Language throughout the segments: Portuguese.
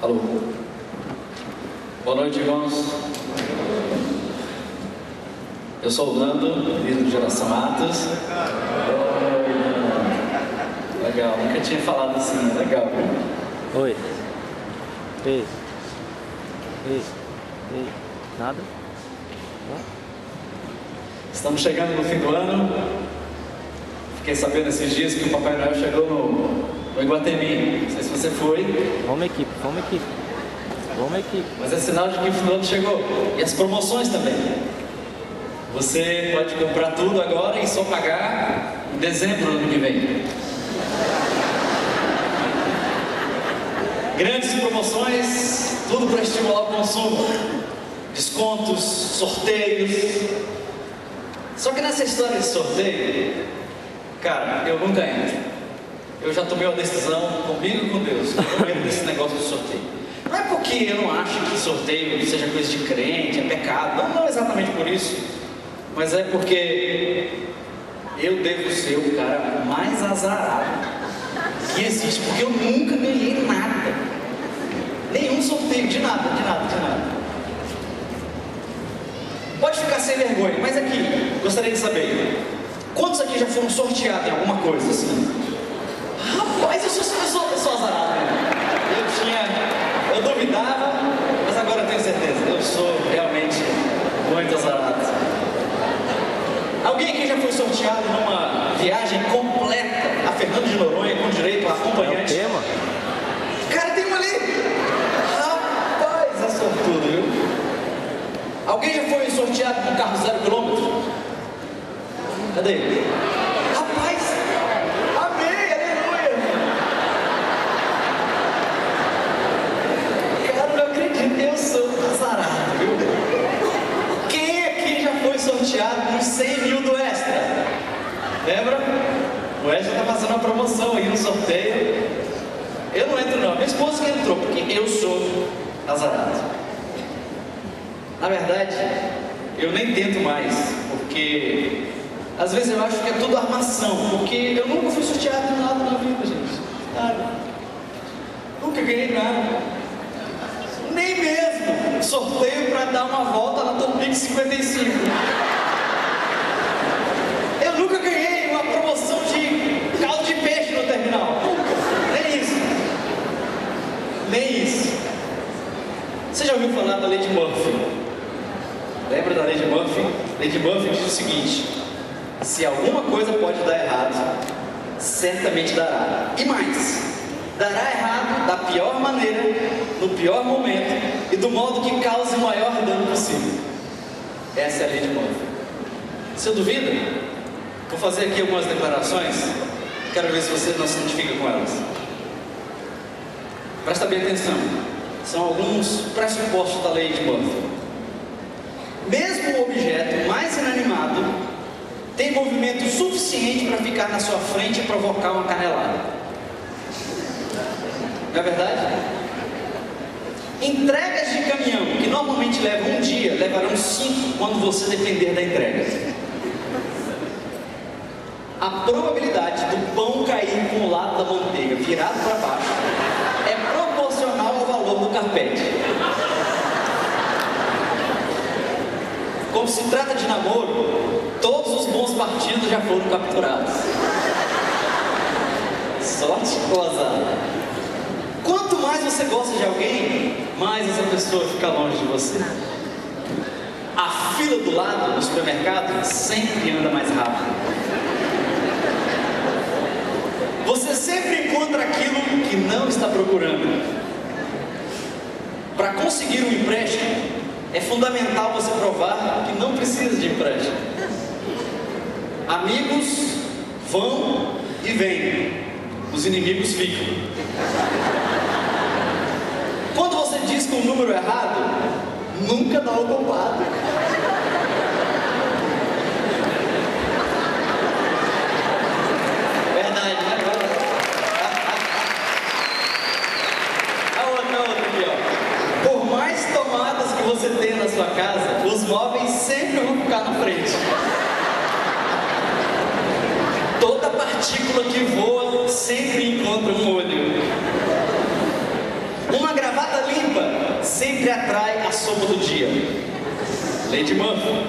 Alô. Boa noite, irmãos. Eu sou o Nando, líder do Geração Atos. Oi, Nando. Legal, nunca tinha falado assim, legal, viu? Oi. Ei. Nada? Estamos chegando no fim do ano. Fiquei sabendo esses dias que o Papai Noel chegou no Iguatemi. Não sei se você foi. Vamos equipe. Mas é sinal de que o fim do ano chegou. E as promoções também. Você pode comprar tudo agora e só pagar em dezembro do ano que vem. Grandes promoções, tudo para estimular o consumo. Descontos, sorteios. Só que nessa história de sorteio, cara, eu nunca entro. Eu já tomei uma decisão comigo e com Deus. Eu não entro nesse negócio de sorteio. Não é porque eu não acho que sorteio seja coisa de crente, é pecado. Não exatamente por isso. Mas é porque eu devo ser o cara mais azarado que existe. Porque eu nunca ganhei nada. Nenhum sorteio, de nada. Pode ficar sem vergonha, mas aqui, gostaria de saber, quantos aqui já foram sorteados em alguma coisa assim? Rapaz, eu sou azarado, né? Eu duvidava, mas agora eu tenho certeza, eu sou realmente muito azarado. Alguém aqui já foi sorteado numa viagem completa a Fernando de Noronha, com direito a acompanhante? É o tema? Cara, tem um ali! Rapaz, é sortudo, viu? Alguém já foi sorteado com um carro 0 km? Cadê? Rapaz! Amém! Aleluia! Cara, não acredito, eu sou azarado, viu? Quem aqui já foi sorteado nos 100 mil do Extra? Lembra? O Extra tá fazendo uma promoção aí no sorteio. Eu não entro não, minha esposa que entrou, porque eu sou azarado. Na verdade, eu nem tento mais, porque às vezes eu acho que é tudo armação, porque eu nunca fui sorteado em nada na vida, gente. Nada. Nunca ganhei nada. Nem mesmo sorteio para dar uma volta na Topic 55. Eu nunca ganhei uma promoção de caldo de peixe no terminal. Nunca. Nem isso. Você já ouviu falar da Lei de Murphy? Lembra da Lei de Murphy? Lei de Murphy diz o seguinte: se alguma coisa pode dar errado, certamente dará. E mais, dará errado da pior maneira, no pior momento e do modo que cause o maior dano possível. Essa é a Lei de Murphy. Você duvida? Vou fazer aqui algumas declarações. Quero ver se você não se identifica com elas. Presta bem atenção. São alguns pressupostos da Lei de Murphy. Mesmo o objeto mais inanimado tem movimento suficiente para ficar na sua frente e provocar uma canelada. Não é verdade? Entregas de caminhão, que normalmente levam um dia, levarão 5 quando você depender da entrega. A probabilidade do pão cair com o lado da manteiga virado para baixo é proporcional ao valor do carpete. Como se trata de namoro, todos os bons partidos já foram capturados. Sorte ou azar? Quanto mais você gosta de alguém, mais essa pessoa fica longe de você. A fila do lado do supermercado sempre anda mais rápido. Você sempre encontra aquilo que não está procurando. Para conseguir um empréstimo, é fundamental você provar que não precisa de empréstimo. Amigos vão e vêm, os inimigos ficam. Quando você diz com o número errado, nunca dá o culpado. Verdade, né? A outra aqui, ó. Por mais tomadas que você tenha na sua casa, os móveis sempre vão ficar na frente. Toda partícula que voa sempre encontra um olho. Uma gravata sempre atrai a sopa do dia. Lei de Murphy.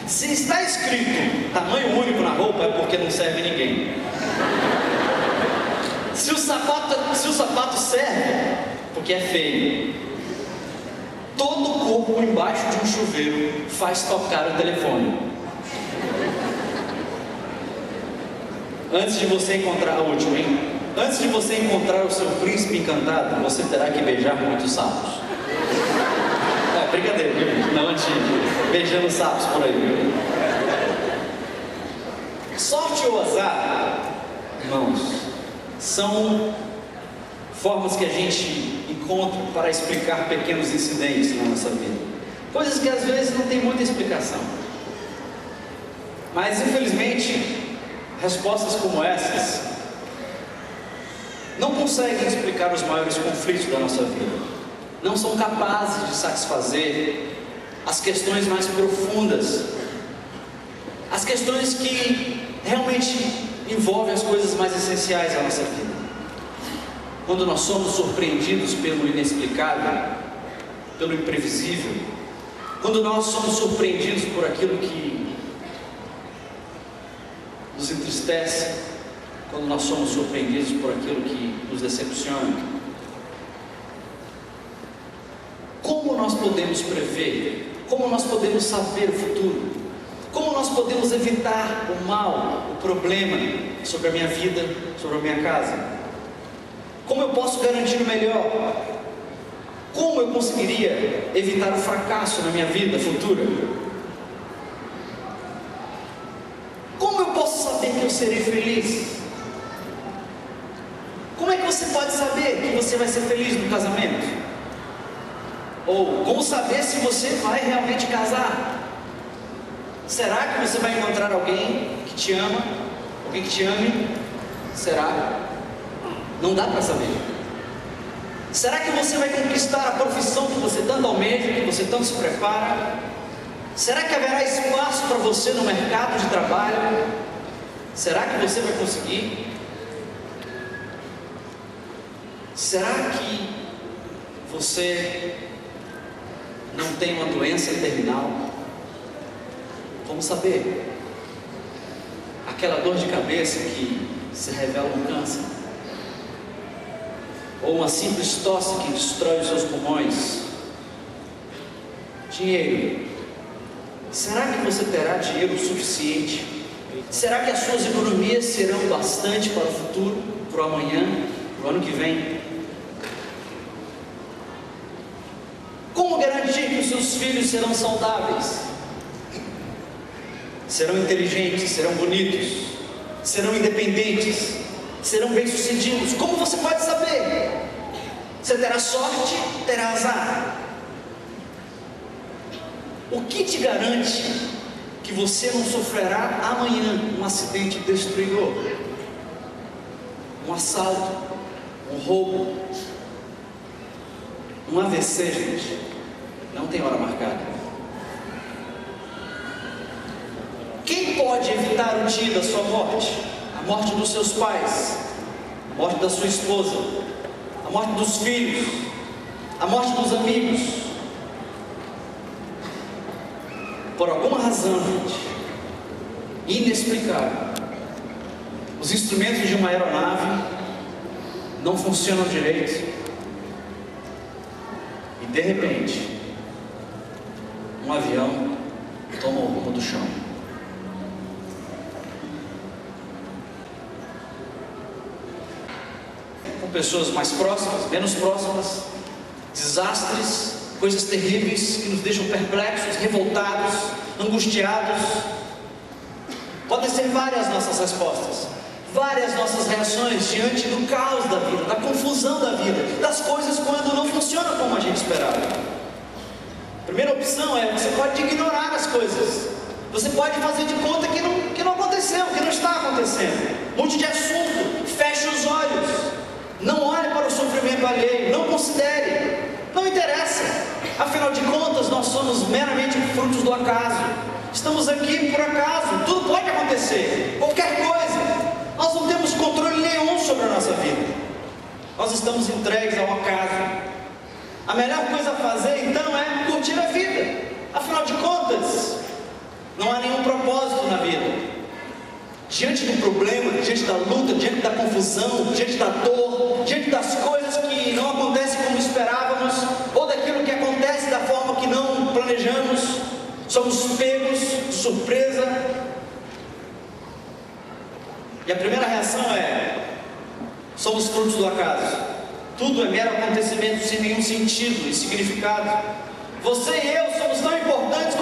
Se está escrito tamanho único na roupa, é porque não serve a ninguém. Se o sapato serve, porque é feio. Todo o corpo embaixo de um chuveiro faz tocar o telefone. Antes de você encontrar a última, hein? Antes de você encontrar o seu príncipe encantado, você terá que beijar muitos sapos. É brincadeira, viu? Não antigo. Beijando sapos por aí, viu? Sorte ou azar, irmãos, são formas que a gente encontra para explicar pequenos incidentes na nossa vida. Coisas que às vezes não tem muita explicação. Mas infelizmente, respostas como essas não conseguem explicar os maiores conflitos da nossa vida. Não são capazes de satisfazer as questões mais profundas, as questões que realmente envolvem as coisas mais essenciais da nossa vida. Quando nós somos surpreendidos pelo inexplicável, pelo imprevisível, quando nós somos surpreendidos por aquilo que nos entristece, quando nós somos surpreendidos por aquilo que nos decepciona, como nós podemos prever? Como nós podemos saber o futuro? Como nós podemos evitar o mal, o problema sobre a minha vida, sobre a minha casa? Como eu posso garantir o melhor? Como eu conseguiria evitar o fracasso na minha vida futura? Como eu posso saber que eu serei feliz? Como é que você pode saber que você vai ser feliz no casamento? Ou como saber se você vai realmente casar? Será que você vai encontrar alguém que te ama? Alguém que te ame? Será? Não dá para saber. Será que você vai conquistar a profissão que você tanto almeja, que você tanto se prepara? Será que haverá espaço para você no mercado de trabalho? Será que você vai conseguir? Será que você não tem uma doença terminal? Como saber? Aquela dor de cabeça que se revela um câncer? Ou uma simples tosse que destrói os seus pulmões? Dinheiro. Será que você terá dinheiro suficiente? Será que as suas economias serão bastante para o futuro, para o amanhã, para o ano que vem? Como garantir que os seus filhos serão saudáveis? Serão inteligentes, serão bonitos, serão independentes, serão bem-sucedidos? Como você pode saber? Você terá sorte, terá azar. O que te garante que você não sofrerá amanhã um acidente destruidor? Um assalto, um roubo, um AVC, gente, não tem hora marcada. Quem pode evitar o dia da sua morte? A morte dos seus pais, a morte da sua esposa, a morte dos filhos, a morte dos amigos. Por alguma razão, gente, inexplicável, os instrumentos de uma aeronave não funcionam direito e de repente um avião toma o rumo do chão. Com pessoas mais próximas, menos próximas, desastres, coisas terríveis que nos deixam perplexos, revoltados, angustiados. Podem ser várias nossas respostas, várias nossas reações diante do caos da vida, da confusão da vida, das coisas quando não funcionam como a gente esperava. A primeira opção é: você pode ignorar as coisas, você pode fazer de conta que não aconteceu, que não está acontecendo. Mude de assunto, feche os olhos, não olhe para o sofrimento alheio, não considere, não interessa. Afinal de contas, nós somos meramente frutos do acaso. Estamos aqui por acaso, tudo pode acontecer, qualquer coisa. Nós não temos controle nenhum sobre a nossa vida. Nós estamos entregues ao acaso. A melhor coisa a fazer então é curtir a vida. Afinal de contas, não há nenhum propósito na vida. Diante do problema, diante da luta, diante da confusão, diante da dor, diante das coisas que não acontecem como esperávamos, ou daquilo que acontece da forma que não planejamos, somos pegos de surpresa. E a primeira reação é: somos frutos do acaso. Tudo é mero acontecimento sem nenhum sentido e significado. Você e eu somos tão importantes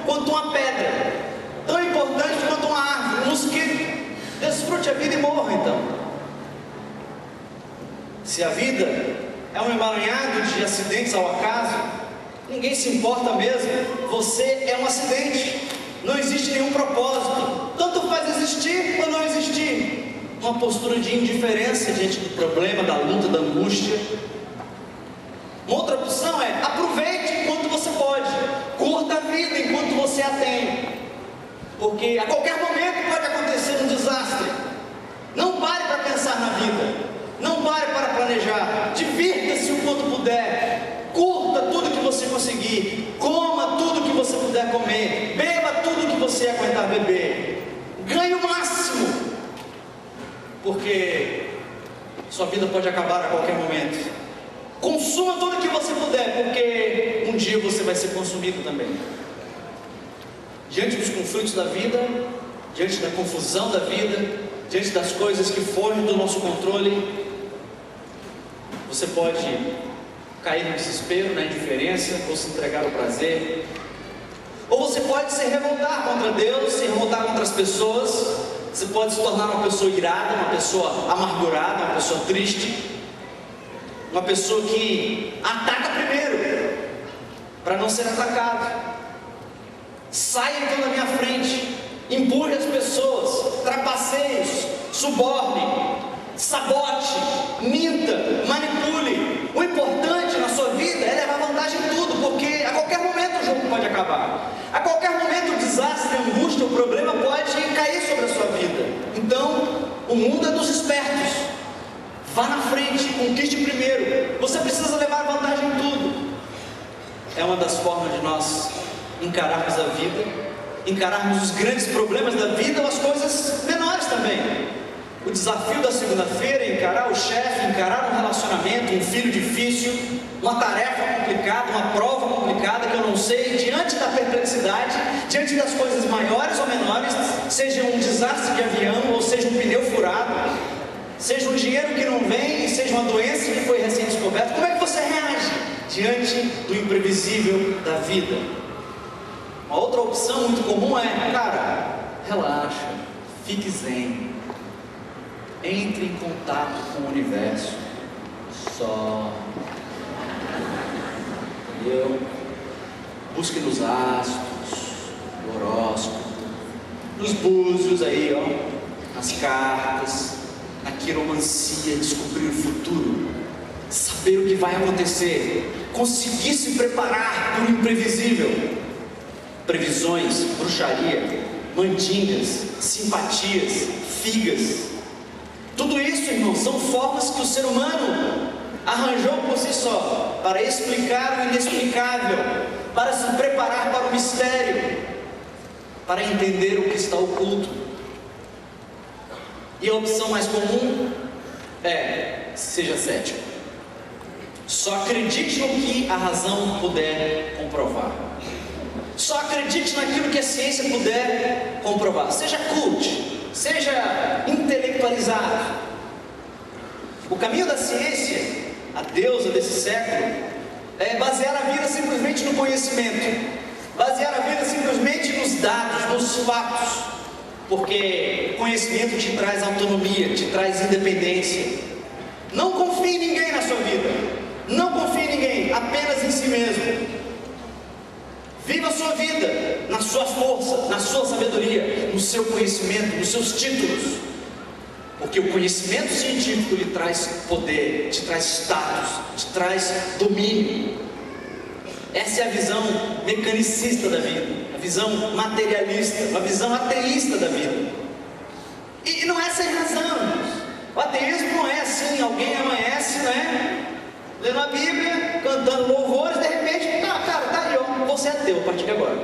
quanto uma pedra, tão importantes quanto uma árvore, um mosquito. Desfrute a vida e morra então. Se a vida é um emaranhado de acidentes ao acaso, ninguém se importa mesmo. Você é um acidente. Não existe nenhum propósito. Tanto faz existir ou não existir. Uma postura de indiferença diante do problema, da luta, da angústia. Uma outra opção é: aproveite enquanto você pode. Curta a vida enquanto você a tem. Porque a qualquer momento pode acontecer um desastre. Não pare para pensar na vida. Não pare para planejar. Divirta-se o quanto puder. Curta tudo que você conseguir. Coma tudo que você puder comer. Beba tudo que você aguentar beber. Ganhe o máximo. Porque sua vida pode acabar a qualquer momento. Consuma tudo que você puder, porque um dia você vai ser consumido também. Diante dos conflitos da vida, diante da confusão da vida, diante das coisas que fogem do nosso controle, você pode cair no desespero, na indiferença, ou se entregar ao prazer, ou você pode se revoltar contra Deus, se revoltar contra as pessoas. Você pode se tornar uma pessoa irada, uma pessoa amargurada, uma pessoa triste, uma pessoa que ataca primeiro, para não ser atacado. Saia então da minha frente, empurre as pessoas, trapaceie-os, suborne, sabote, minta, manipule. O importante na sua vida é levar vantagem em tudo, porque a qualquer momento o jogo pode acabar. A qualquer momento o desastre, a angústia, o problema pode cair sobre a sua vida. Então, o mundo é dos espertos. Vá na frente, conquiste primeiro. Você precisa levar vantagem em tudo. É uma das formas de nós encararmos a vida, encararmos os grandes problemas da vida ou as coisas menores também. O desafio da segunda-feira é encarar o chefe, encarar um relacionamento, um filho difícil, uma tarefa complicada, uma prova complicada que eu não sei, diante da perplexidade, diante das coisas maiores ou menores, seja um desastre de avião, ou seja um pneu furado, seja um dinheiro que não vem, seja uma doença que foi recém-descoberta. Como é que você reage diante do imprevisível da vida? Uma outra opção muito comum é: cara, relaxa, fique zen. Entre em contato com o universo. Só. Entendeu? Busque nos astros, no horóscopo, nos búzios aí, ó, nas cartas, na quiromancia, descobrir o futuro, saber o que vai acontecer, conseguir se preparar para o imprevisível. Previsões, bruxaria, mandingas, simpatias, figas. Tudo isso, irmãos, são formas que o ser humano arranjou por si só para explicar o inexplicável, para se preparar para o mistério, para entender o que está oculto. E a opção mais comum é: seja cético. Só acredite no que a razão puder comprovar. Só acredite naquilo que a ciência puder comprovar. Seja cult, seja intelectualizado. O caminho da ciência, a deusa desse século, é basear a vida simplesmente no conhecimento, basear a vida simplesmente nos dados, nos fatos, porque conhecimento te traz autonomia, te traz independência. Não confie em ninguém na sua vida, não confie em ninguém, apenas em si mesmo. Viva a sua vida na sua força, na sua sabedoria, no seu conhecimento, nos seus títulos. Porque o conhecimento científico lhe traz poder, te traz status, te traz domínio. Essa é a visão mecanicista da vida, a visão materialista, a visão ateísta da vida. E não é sem razão. O ateísmo não é assim: alguém amanhece, né, lendo a Bíblia, cantando louvores, de repente, cara, tá aí, ó, vou ser ateu a partir de agora.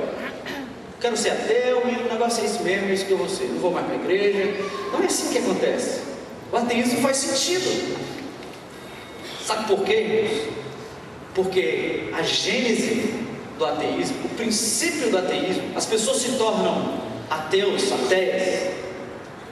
Quero ser ateu e o negócio é isso mesmo, é isso que eu vou ser. Não vou mais para a igreja. Não é assim que acontece. O ateísmo faz sentido. Sabe por quê, irmãos? Porque a gênese do ateísmo, o princípio do ateísmo, as pessoas se tornam ateias,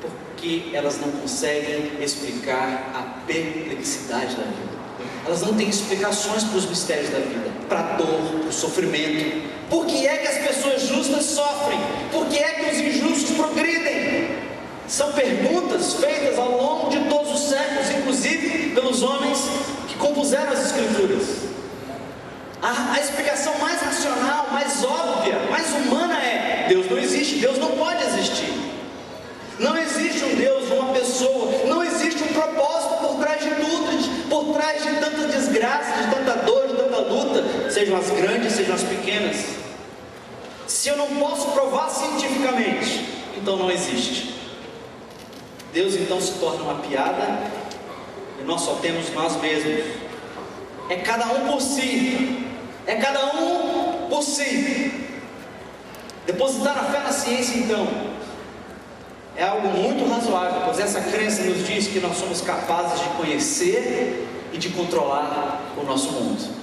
porque elas não conseguem explicar a perplexidade da vida. Elas não têm explicações para os mistérios da vida, para a dor, para o sofrimento. Por que é que as pessoas justas sofrem? Por que é que os injustos progridem? São perguntas feitas ao longo de todos os séculos, inclusive pelos homens que compuseram as Escrituras. A explicação mais racional, mais óbvia, mais humana é: Deus não existe, Deus não pode existir. Não existe um Deus, uma pessoa, não existe um propósito por trás de tudo, por trás de tanta desgraça, de tanta dor, de tanta luta, sejam as grandes, sejam as pequenas. Se eu não posso provar cientificamente, então não existe. Deus então se torna uma piada e nós só temos nós mesmos. É cada um por si. É cada um por si. Depositar a fé na ciência, então, é algo muito razoável, pois essa crença nos diz que nós somos capazes de conhecer e de controlar o nosso mundo.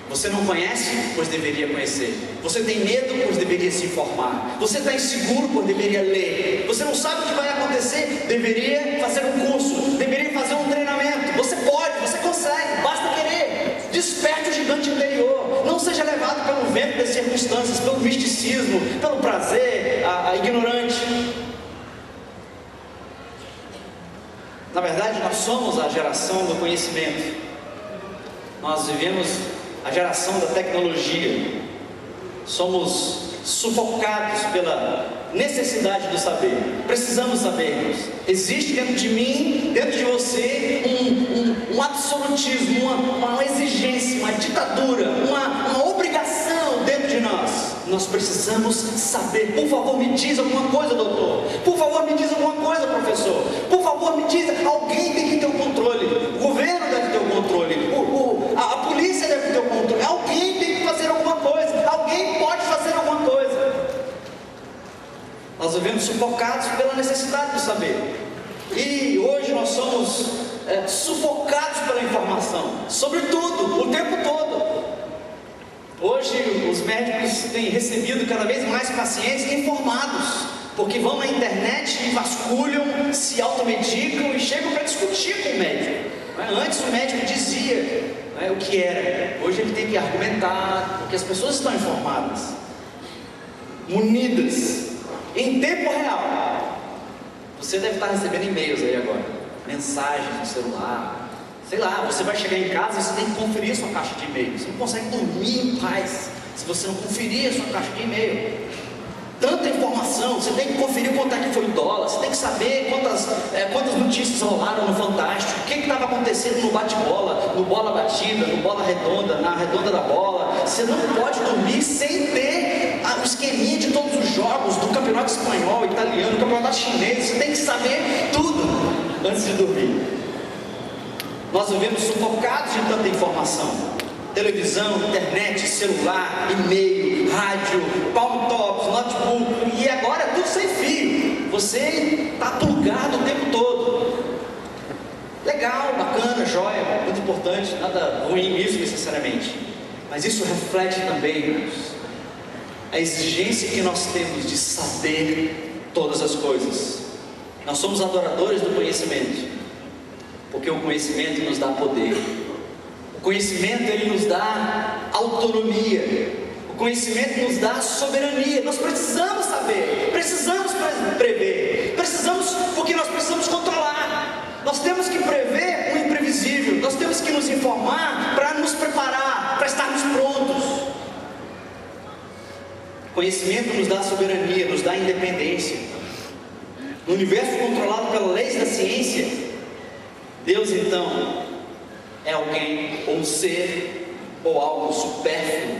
Você não conhece, pois deveria conhecer. Você tem medo, pois deveria se informar. Você está inseguro, pois deveria ler. Você não sabe o que vai acontecer, deveria fazer um curso, deveria fazer um treinamento. Você pode, você consegue, basta querer. Desperte o gigante interior. Não seja levado pelo vento das circunstâncias, pelo misticismo, pelo prazer, a ignorante. Na verdade, nós somos a geração do conhecimento. Nós vivemos a geração da tecnologia. Somos sufocados pela necessidade do saber. Precisamos saber. Existe dentro de mim, dentro de você, um absolutismo, uma exigência, uma ditadura, uma obrigação dentro de nós. Nós precisamos saber. Por favor, me diz alguma coisa, doutor. Por favor, me diz alguma coisa, professor. Por favor, me diz. Alguém tem que ter o controle. O governo deve ter o controle. A polícia deve ter o controle. Alguém tem que fazer alguma coisa. Alguém pode fazer alguma coisa. Nós vivemos sufocados pela necessidade do saber. E hoje nós somos sufocados pela informação. Sobre tudo, o tempo todo. Hoje os médicos têm recebido cada vez mais pacientes informados, porque vão na internet e vasculham, se automedicam e chegam para discutir com o médico. Antes o médico dizia o que era, hoje ele tem que argumentar, porque as pessoas estão informadas, munidas, em tempo real. Você deve estar recebendo e-mails aí agora, mensagens no celular. Sei lá, você vai chegar em casa e você tem que conferir sua caixa de e-mail. Você não consegue dormir em paz se você não conferir a sua caixa de e-mail. Tanta informação, você tem que conferir quanto é que foi o dólar, você tem que saber quantas notícias rolaram no Fantástico, o que estava acontecendo no bate-bola, no bola batida, no bola redonda, na redonda da bola. Você não pode dormir sem ter o esqueminha de todos os jogos, do campeonato espanhol, italiano, do campeonato chinês. Você tem que saber tudo antes de dormir. Nós vivemos sufocados de tanta informação. Televisão, internet, celular, e-mail, rádio, palm tops, notebook, e agora tudo sem fio. Você está plugado o tempo todo. Legal, bacana, joia, muito importante, nada ruim nisso necessariamente. Mas isso reflete também, irmãos, a exigência que nós temos de saber todas as coisas. Nós somos adoradores do conhecimento, porque o conhecimento nos dá poder. O conhecimento, ele nos dá autonomia. O conhecimento nos dá soberania. Nós precisamos saber, precisamos prever, precisamos, porque nós precisamos controlar. Nós temos que prever o imprevisível. Nós temos que nos informar para nos preparar, para estarmos prontos. O conhecimento nos dá soberania, nos dá independência. No universo controlado pelas leis da ciência, Deus então é alguém, ou um ser, ou algo supérfluo,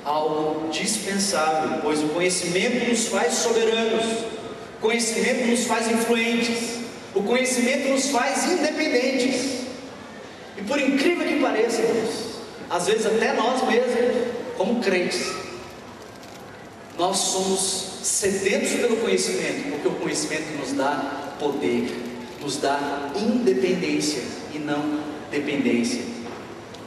algo dispensável, pois o conhecimento nos faz soberanos, o conhecimento nos faz influentes, o conhecimento nos faz independentes. E por incrível que pareça, irmãos, às vezes até nós mesmos, como crentes, nós somos sedentos pelo conhecimento, porque o conhecimento nos dá poder, nos dá independência e não dependência.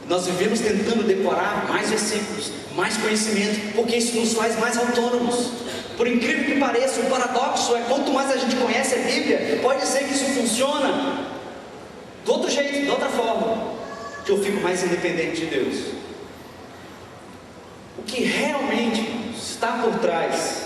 Nós vivemos tentando decorar mais versículos, mais conhecimento, porque isso nos faz mais autônomos. Por incrível que pareça, o paradoxo é, quanto mais a gente conhece a Bíblia, pode ser que isso funciona de outro jeito, de outra forma, que eu fico mais independente de Deus. O que realmente está por trás,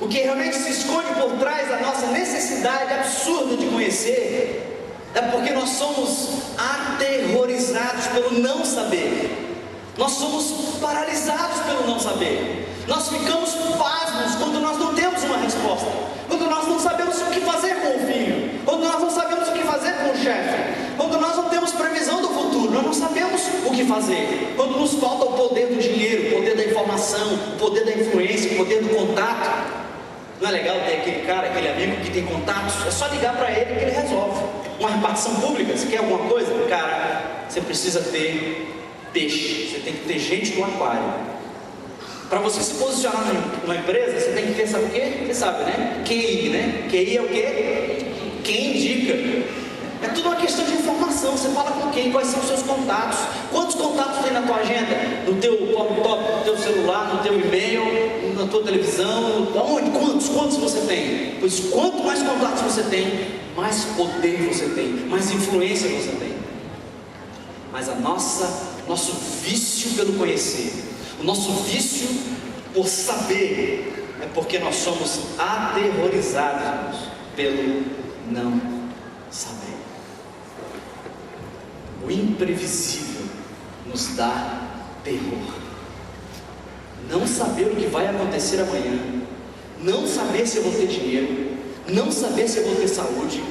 o que realmente se esconde por trás da nossa necessidade absurda de conhecer, é porque nós somos aterrorizados pelo não saber. Nós somos paralisados pelo não saber. Nós ficamos pasmos quando nós não temos uma resposta, quando nós não sabemos o que fazer com o filho, quando nós não sabemos o que fazer com o chefe, quando nós não temos previsão do futuro, nós não sabemos o que fazer, quando nos falta o poder do dinheiro, o poder da informação, o poder da influência, o poder do contato. Não é legal ter aquele cara, aquele amigo que tem contatos? É só ligar para ele que ele resolve. Uma repartição pública, você quer alguma coisa? Cara, você precisa ter peixe, você tem que ter gente no aquário. Para você se posicionar numa empresa, você tem que ter, sabe o quê? Você sabe, né? QI, né? QI é o quê? Quem indica. É tudo uma questão de informação. Você fala com quem, quais são os seus contatos, quantos contatos tem na tua agenda, no teu laptop, no teu celular, no teu e-mail, na tua televisão, aonde? Quantos você tem? Pois quanto mais contatos você tem, mais poder você tem, mais influência você tem. Mas nosso vício pelo conhecer, o nosso vício por saber, é porque nós somos aterrorizados pelo não saber. O imprevisível nos dá terror. Não saber o que vai acontecer amanhã, não saber se eu vou ter dinheiro, não saber se eu vou ter saúde,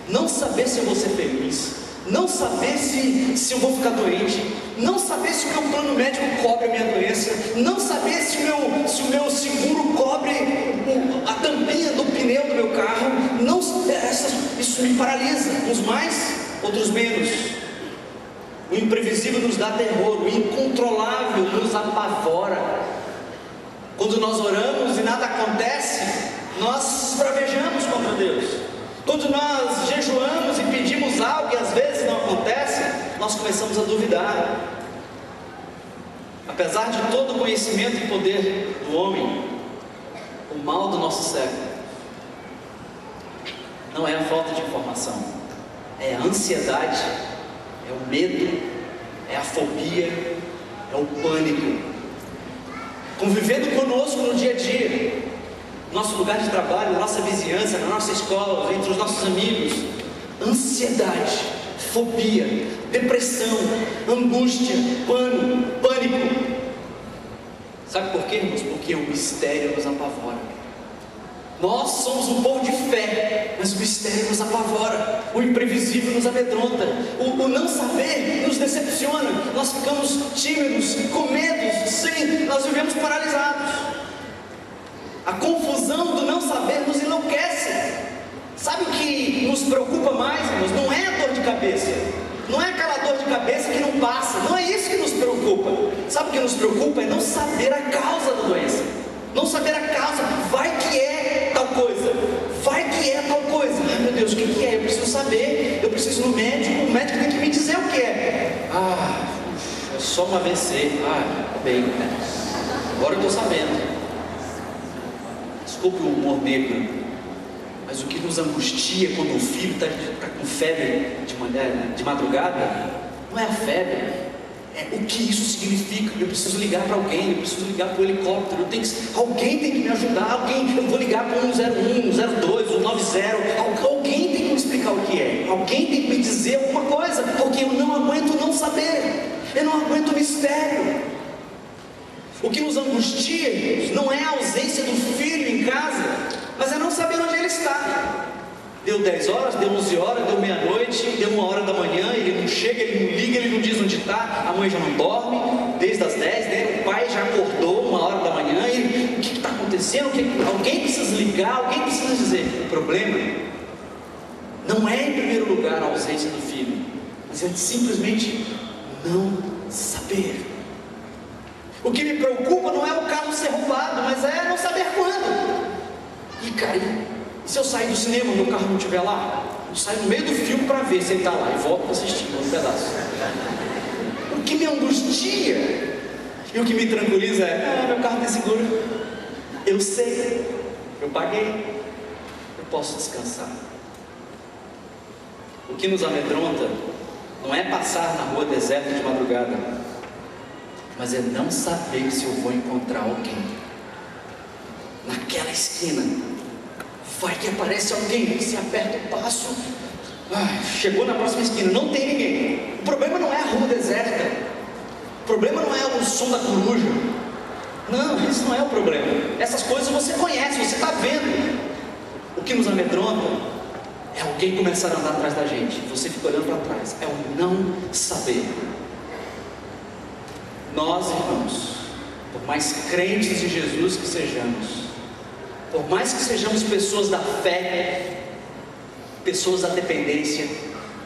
não saber se eu vou ser feliz, não saber se eu vou ficar doente, não saber se o meu plano médico cobre a minha doença, não saber se o meu seguro cobre a tampinha do pneu do meu carro. Isso me paralisa, uns mais, outros menos. O imprevisível nos dá terror, o incontrolável nos apavora. Quando nós oramos e nada acontece, nós esbravejamos contra Deus. Quando nós jejuamos e pedimos algo e às vezes não acontece, nós começamos a duvidar. Apesar de todo o conhecimento e poder do homem, o mal do nosso século não é a falta de informação, é a ansiedade, é o medo, é a fobia, é o pânico, convivendo conosco no dia a dia, nosso lugar de trabalho, na nossa vizinhança, na nossa escola, entre os nossos amigos. Ansiedade, fobia, depressão, angústia, pânico. Sabe por quê, irmãos? Porque o mistério nos apavora. Nós somos um povo de fé, mas o mistério nos apavora, o imprevisível nos amedronta, o não saber nos decepciona, nós ficamos tímidos, com medo, sim, nós vivemos paralisados. A confusão do não saber nos enlouquece. Sabe o que nos preocupa mais, irmãos? Não é a dor de cabeça, não é aquela dor de cabeça que não passa, não é isso que nos preocupa. Sabe o que nos preocupa? É não saber a causa da doença, não saber a causa. Vai que é tal coisa, vai que é tal coisa. Ai meu Deus, o que é? Eu preciso saber, eu preciso ir no médico, o médico tem que me dizer o que é. É só um AVC. Bem, né? Agora eu estou sabendo. Desculpe o humor negro, mas o que nos angustia quando o filho está com febre de madrugada, não é a febre, é o que isso significa. Eu preciso ligar para alguém, eu preciso ligar para o helicóptero, alguém tem que me ajudar, eu vou ligar para o 101, o 02, o 90, alguém tem que me explicar o que é, alguém tem que me dizer alguma coisa, porque eu não aguento não saber, eu não aguento o mistério. O que nos angustia, irmãos, não é a ausência do filho em casa, mas é não saber onde ele está. Deu 10 horas, deu 11 horas, deu meia-noite, deu 1 hora da manhã, ele não chega, ele não liga, ele não diz onde está, a mãe já não dorme, desde as 10, né? O pai já acordou 1 hora da manhã, o que está acontecendo? Alguém precisa ligar, alguém precisa dizer. O problema não é em primeiro lugar a ausência do filho, mas é simplesmente não saber. O que me preocupa não é o carro ser roubado, mas é não saber quando. E cara, e se eu sair do cinema e meu carro não estiver lá? Eu saio no meio do filme para ver se ele está lá e volto para assistir um pedaço. O que me angustia e o que me tranquiliza é: meu carro tem seguro, eu sei, eu paguei, eu posso descansar. O que nos amedronta não é passar na rua deserta de madrugada, mas é não saber se eu vou encontrar alguém naquela esquina. Vai que aparece alguém, se aperta o passo, chegou na próxima esquina, não tem ninguém. O problema não é a rua deserta, o problema não é o som da coruja, não, isso não é o problema. Essas coisas você conhece, você está vendo. O que nos amedronta é alguém começar a andar atrás da gente, você fica olhando para trás, é o não saber. Nós, irmãos, por mais crentes de Jesus que sejamos, por mais que sejamos pessoas da fé, pessoas da dependência,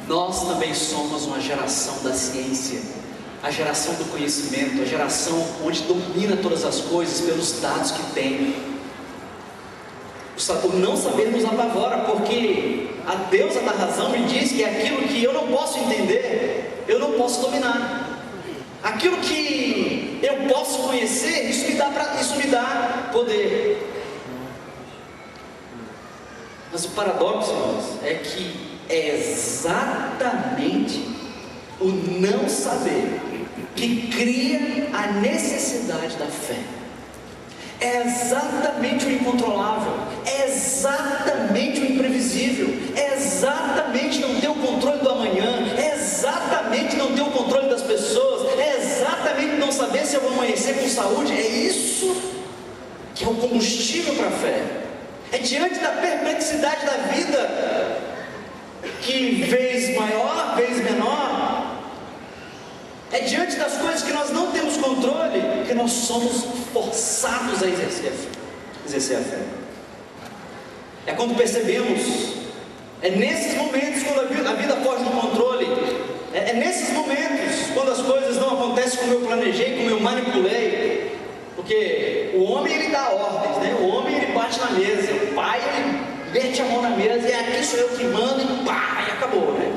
nós também somos uma geração da ciência, a geração do conhecimento, a geração onde domina todas as coisas pelos dados que tem. O não saber nos apavora, porque a deusa da razão me diz que é aquilo que eu não posso entender, eu não posso dominar. Aquilo que eu posso conhecer, isso me dá poder. Mas o paradoxo, irmãos, é que é exatamente o não saber que cria a necessidade da fé. É exatamente o incontrolável, é exatamente o imprevisível, é exatamente não ter o controle do amanhã, é exatamente não ter o controle das pessoas, é exatamente não saber se eu vou amanhecer com saúde. É isso que é o combustível para a fé. É diante da perplexidade da vida, que vez maior, vez menor, é diante das coisas que nós não temos controle, que nós somos forçados a exercer a fé. É quando percebemos, é nesses momentos quando a vida foge do controle, é nesses momentos quando as coisas não acontecem como eu planejei, como eu manipulei. Porque o homem, ele dá ordens, né? O homem, ele bate na mesa, o pai, ele mete a mão na mesa, e aqui sou eu que mando, e pá, e acabou, né?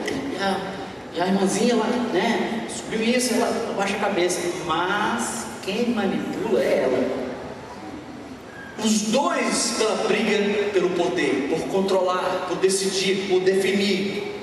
E a irmãzinha lá, né? Subiu isso, ela abaixa a cabeça, mas quem manipula é ela. Os dois pela briga pelo poder, por controlar, por decidir, por definir.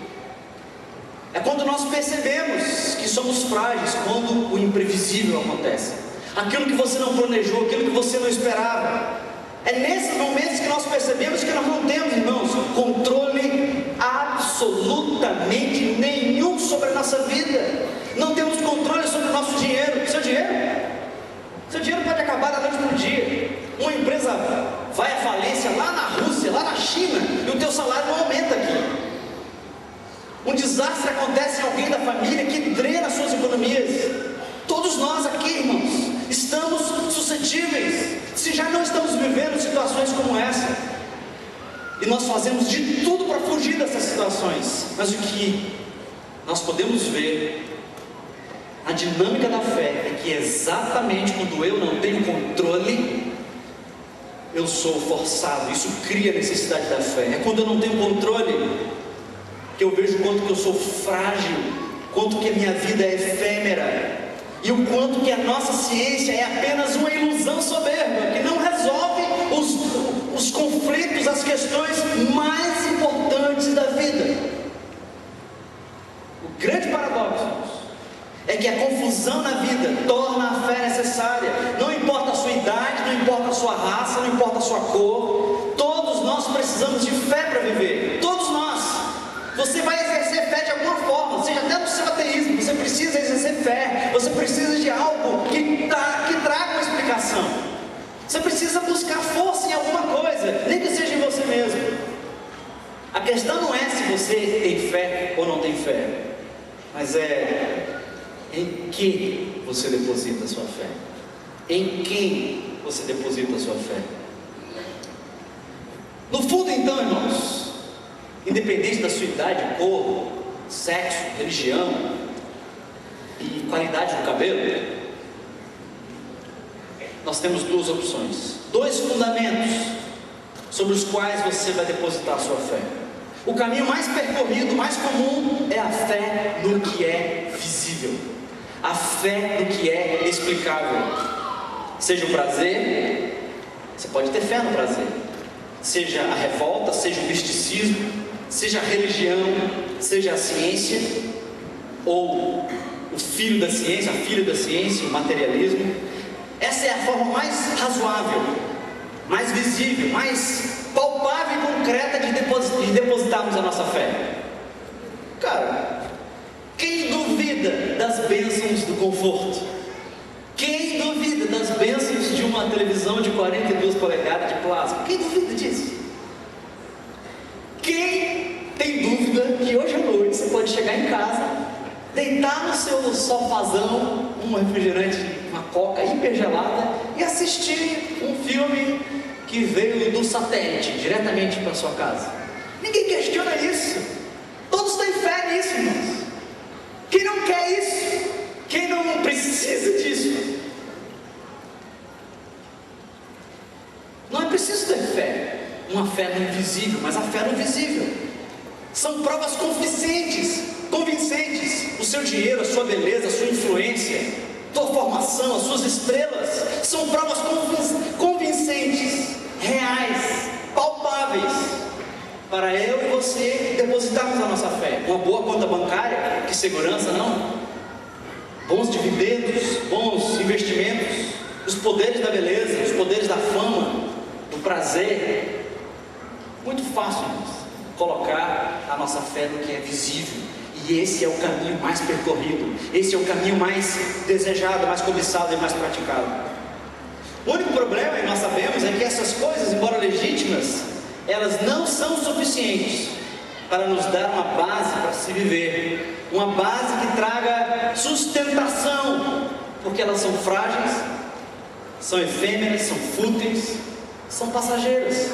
É quando nós percebemos que somos frágeis, quando o imprevisível acontece. Aquilo que você não planejou, aquilo que você não esperava. É nesses momentos que nós percebemos que nós não temos, irmãos, controle absolutamente nenhum sobre a nossa vida. Não temos controle sobre o nosso dinheiro. Seu dinheiro pode acabar da noite para o dia. Uma empresa vai à falência lá na Rússia, lá na China, e o teu salário não aumenta aqui. Um desastre acontece em alguém da família que drena suas economias. Todos nós aqui, irmãos, estamos suscetíveis, se já não estamos vivendo situações como essa, e nós fazemos de tudo para fugir dessas situações. Mas o que nós podemos ver, a dinâmica da fé, é que exatamente quando eu não tenho controle, eu sou forçado. Isso cria a necessidade da fé. É quando eu não tenho controle que eu vejo o quanto que eu sou frágil, quanto que a minha vida é efêmera, e o quanto que a nossa ciência é apenas uma ilusão soberba, que não resolve os conflitos, as questões mais importantes da vida. O grande paradoxo é que a confusão na vida torna a fé necessária. Não importa a sua idade, não importa a sua raça, não importa a sua cor, todos nós precisamos de fé para viver. Todos nós. Você vai exercer fé de alguma forma, seja até no seu ateísmo, você precisa exercer fé, você precisa de algo que traga uma explicação, você precisa buscar força em alguma coisa, nem que seja em você mesmo. A questão não é se você tem fé ou não tem fé, mas é em que você deposita a sua fé, em quem você deposita a sua fé. No fundo, então, irmãos, independente da sua idade, cor, sexo, religião e qualidade do cabelo, nós temos duas opções, dois fundamentos sobre os quais você vai depositar a sua fé. O caminho mais percorrido, mais comum, é a fé no que é visível, a fé no que é explicável. Seja o prazer, você pode ter fé no prazer, seja a revolta, seja o misticismo, seja a religião, seja a ciência, ou o filho da ciência, a filha da ciência, o materialismo. Essa é a forma mais razoável, mais visível, mais palpável e concreta de depositarmos a nossa fé. Cara, quem duvida das bênçãos do conforto? Quem duvida das bênçãos de uma televisão de 42 polegadas de plasma? Quem duvida disso? Quem tem dúvida que hoje à noite você pode chegar em casa, deitar no seu sofazão, um refrigerante, uma coca hiper gelada e assistir um filme que veio do satélite, diretamente para a sua casa? Ninguém questiona isso. Todos têm fé nisso, irmãos. Quem não quer isso? Quem não precisa disso? Não é preciso ter fé, uma fé no invisível, mas a fé no visível. São provas convincentes. O seu dinheiro, a sua beleza, a sua influência, a sua formação, as suas estrelas, são provas convincentes, reais, palpáveis, para eu e você depositarmos a nossa fé. Uma boa conta bancária, que segurança, não? Bons dividendos, bons investimentos, os poderes da beleza, os poderes da fama, do prazer. Muito fácil colocar a nossa fé no que é visível. E esse é o caminho mais percorrido, esse é o caminho mais desejado, mais cobiçado e mais praticado. O único problema, e nós sabemos, é que essas coisas, embora legítimas, elas não são suficientes para nos dar uma base para se viver, uma base que traga sustentação, porque elas são frágeis, são efêmeras, são fúteis, são passageiras.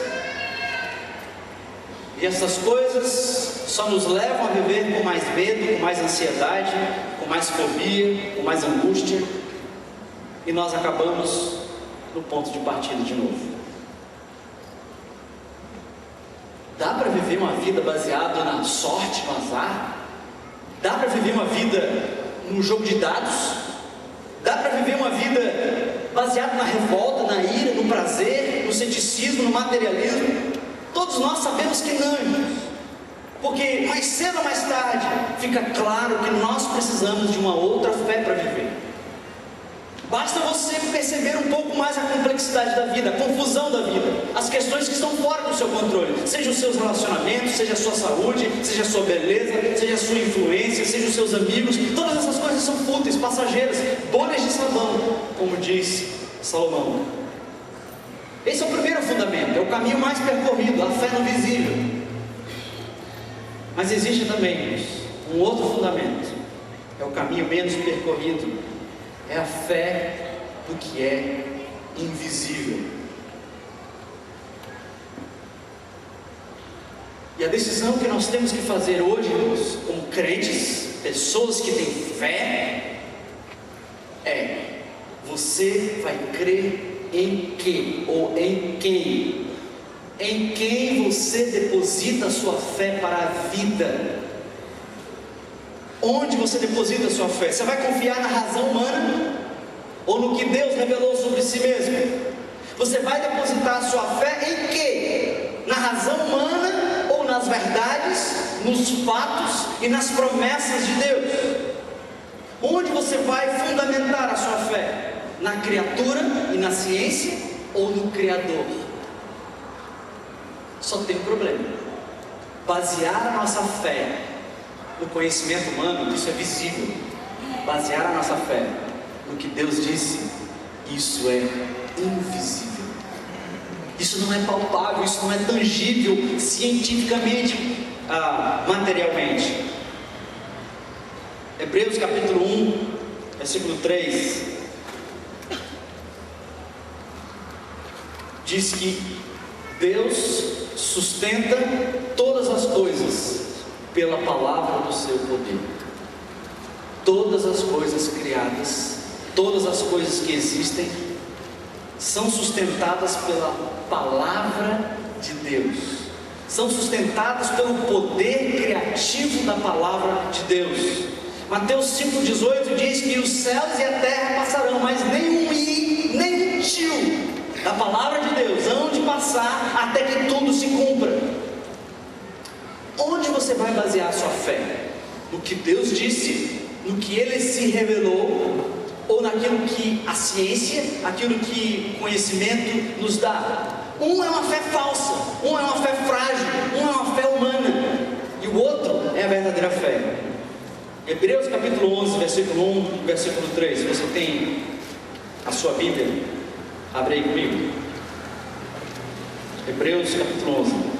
E essas coisas só nos levam a viver com mais medo, com mais ansiedade, com mais fobia, com mais angústia, e nós acabamos no ponto de partida de novo. Dá para viver uma vida baseada na sorte, no azar? Dá para viver uma vida no jogo de dados? Dá para viver uma vida baseada na revolta, na ira, no prazer, no ceticismo, no materialismo? Todos nós sabemos que não, irmãos, porque mais cedo ou mais tarde fica claro que nós precisamos de uma outra fé para viver. Basta você perceber um pouco mais a complexidade da vida, a confusão da vida, as questões que estão fora do seu controle, seja os seus relacionamentos, seja a sua saúde, seja a sua beleza, seja a sua influência, seja os seus amigos. Todas essas coisas são fúteis, passageiras, bolhas de sabão, como diz Salomão. Esse é o primeiro fundamento, é o caminho mais percorrido, a fé no visível. Mas existe também um outro fundamento, é o caminho menos percorrido, é a fé no que é invisível. E a decisão que nós temos que fazer hoje, irmãos, como crentes, pessoas que têm fé, é: você vai crer em que ou em quem? Em quem você deposita a sua fé para a vida? Onde você deposita a sua fé? Você vai confiar na razão humana ou no que Deus revelou sobre si mesmo? Você vai depositar a sua fé em quê? Na razão humana ou nas verdades, nos fatos e nas promessas de Deus? Onde você vai fundamentar a sua fé? Na criatura e na ciência ou no Criador? Só tem um problema: basear a nossa fé no conhecimento humano, isso é visível. Basear a nossa fé no que Deus disse, isso é invisível. Isso não é palpável, isso não é tangível cientificamente, materialmente. Hebreus capítulo 1, versículo 3 diz que Deus sustenta todas as coisas pela palavra do seu poder. Todas as coisas criadas, todas as coisas que existem, são sustentadas pela palavra de Deus, são sustentadas pelo poder criativo da palavra de Deus. Mateus 5,18 diz que os céus e a terra passarão, mas nem um i, nem um tio da palavra de Deus hão de passar até que tudo se cumpra. Onde você vai basear a sua fé? No que Deus disse, no que Ele se revelou, ou naquilo que a ciência, aquilo que o conhecimento nos dá? Um é uma fé falsa, um é uma fé frágil, um é uma fé humana, e o outro é a verdadeira fé. Hebreus capítulo 11, versículo 1, versículo 3. Se você tem a sua Bíblia, abre aí comigo. Hebreus capítulo 11.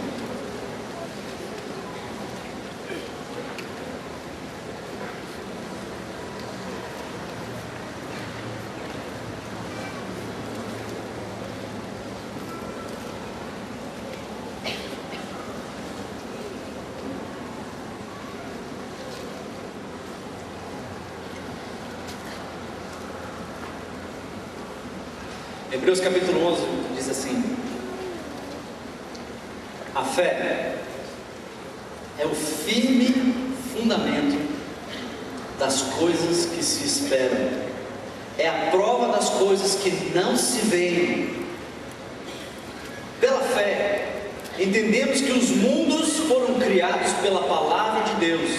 Hebreus capítulo 11 diz assim: a fé é o firme fundamento das coisas que se esperam, é a prova das coisas que não se veem. Pela fé, entendemos que os mundos foram criados pela palavra de Deus,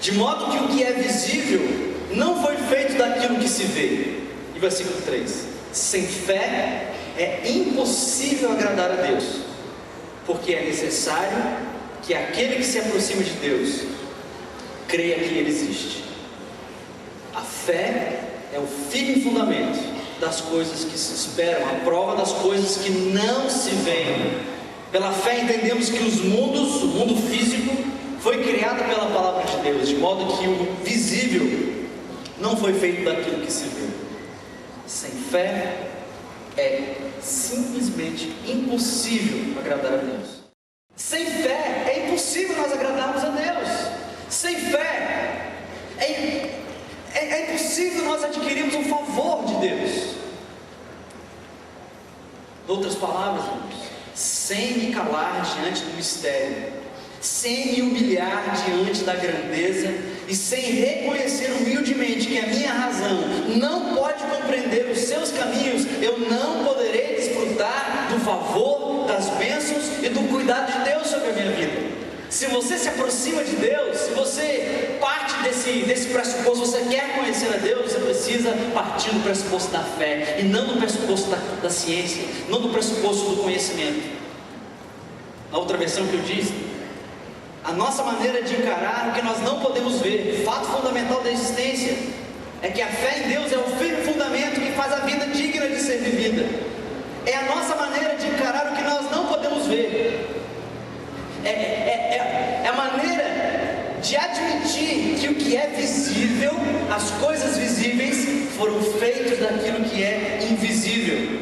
de modo que o que é visível não foi feito daquilo que se vê. E versículo 3: sem fé é impossível agradar a Deus, porque é necessário que aquele que se aproxima de Deus creia que Ele existe. A fé é o firme fundamento das coisas que se esperam, a prova das coisas que não se veem. Pela fé entendemos que os mundos, o mundo físico, foi criado pela palavra de Deus, de modo que o visível não foi feito daquilo que se vê. Sem fé é simplesmente impossível agradar a Deus. Sem fé é impossível nós agradarmos a Deus. Sem fé é impossível nós adquirirmos um favor de Deus. Em outras palavras, irmãos, sem me calar diante do mistério, sem me humilhar diante da grandeza e sem reconhecer humildemente que a minha razão não pode compreender os seus caminhos, eu não poderei desfrutar do favor, das bênçãos e do cuidado de Deus sobre a minha vida. Se você se aproxima de Deus, se você parte desse pressuposto, você quer conhecer a Deus, você precisa partir do pressuposto da fé e não do pressuposto da ciência, não do pressuposto do conhecimento. Na outra versão que eu disse, a nossa maneira de encarar o que nós não podemos ver, fato fundamental da existência, é que a fé em Deus é o firme fundamento que faz a vida digna de ser vivida. É a nossa maneira de encarar o que nós não podemos ver. É a maneira de admitir que o que é visível, as coisas visíveis, foram feitas daquilo que é invisível.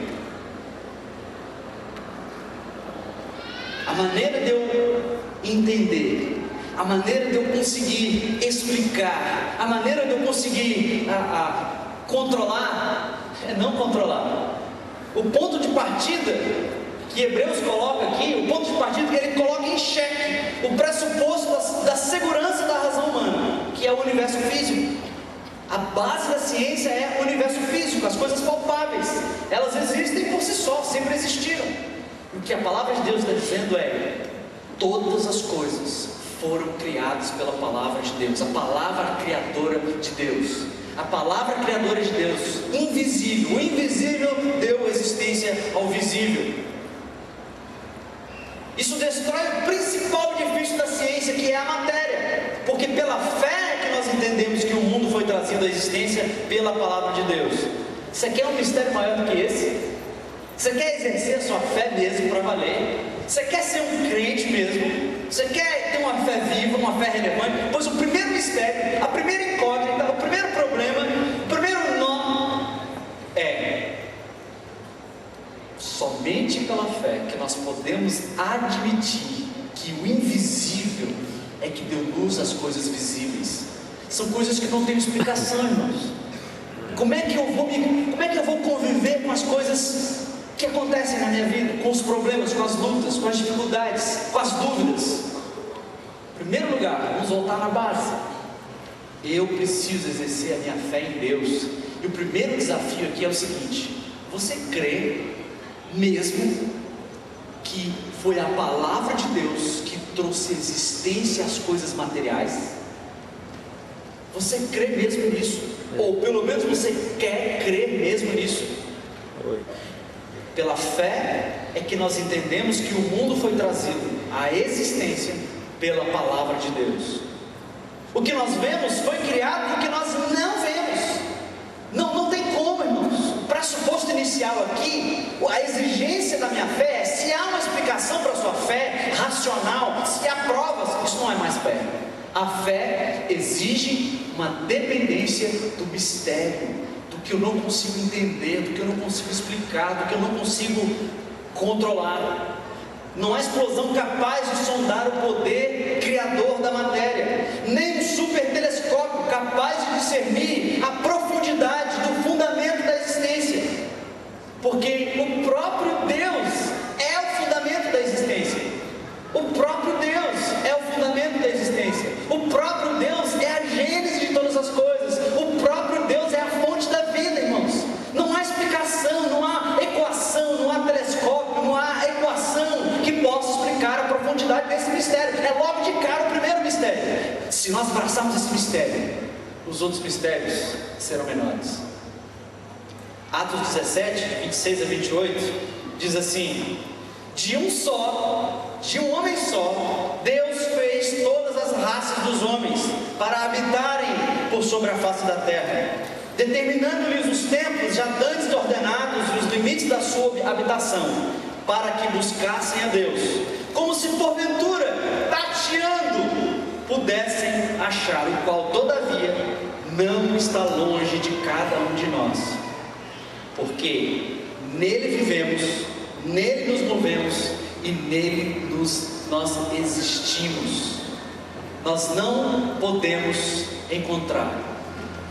A maneira de eu entender, a maneira de eu conseguir explicar, a maneira de eu conseguir controlar, é não controlar. O ponto de partida que Hebreus coloca aqui, o ponto de partida que ele coloca em xeque o pressuposto da segurança da razão humana, que é o universo físico. A base da ciência é o universo físico, as coisas palpáveis, elas existem por si só, sempre existiram. O que a palavra de Deus está dizendo é: todas as coisas foram criadas pela palavra de Deus, a palavra criadora de Deus, a palavra criadora de Deus, invisível. O invisível deu existência ao visível. Isso destrói o principal edifício da ciência, que é a matéria, porque pela fé que nós entendemos que o mundo foi trazido à existência pela palavra de Deus. Você quer um mistério maior do que esse? Você quer exercer a sua fé mesmo para valer? Você quer ser um crente mesmo? Você quer ter uma fé viva, uma fé relevante? Pois o primeiro mistério, a primeira incógnita, o primeiro problema, o primeiro nó é: somente pela fé que nós podemos admitir que o invisível é que deu luz às coisas visíveis. São coisas que não têm explicação, irmãos. Como é que eu vou conviver com as coisas que acontecem na minha vida? Com os problemas, com as lutas, com as dificuldades, com as dúvidas? Em primeiro lugar, vamos voltar na base. Eu preciso exercer a minha fé em Deus. E o primeiro desafio aqui é o seguinte: você crê mesmo que foi a palavra de Deus que trouxe existência às coisas materiais? Você crê mesmo nisso? Ou pelo menos você quer crer mesmo nisso? Pela fé é que nós entendemos que o mundo foi trazido à existência pela palavra de Deus. O que nós vemos foi criado porque nós não vemos. Não tem como, irmãos. O pressuposto inicial aqui, a exigência da minha fé é: se há uma explicação para a sua fé racional, se há provas, isso não é mais fé. A fé exige uma dependência do mistério, do que eu não consigo entender, do que eu não consigo explicar, do que eu não consigo controlar. Não há explosão capaz de sondar o poder criador da matéria, nem um super telescópio capaz de discernir a profundidade do fundamento da existência, porque o próprio Deus é o fundamento da existência. O próprio Deus é o fundamento da existência. O próprio Deus é a gênese de todas as coisas. O próprio Deus é a fonte da vida, irmãos. Não há explicação, não há equação, não há telescópio, não há equação que possa explicar a profundidade desse mistério. É logo de cara o primeiro mistério. Se nós abraçarmos esse mistério, os outros mistérios serão menores. Atos 17, 26 a 28 diz assim: de um homem só, Deus fez todas as raças dos homens para habitarem por sobre a face da terra, determinando-lhes os tempos já antes ordenados e os limites da sua habitação, para que buscassem a Deus, como se porventura, tateando, pudessem achar, o qual todavia não está longe de cada um de nós, porque nele vivemos, nele nos movemos e nele nós existimos. Nós não podemos encontrar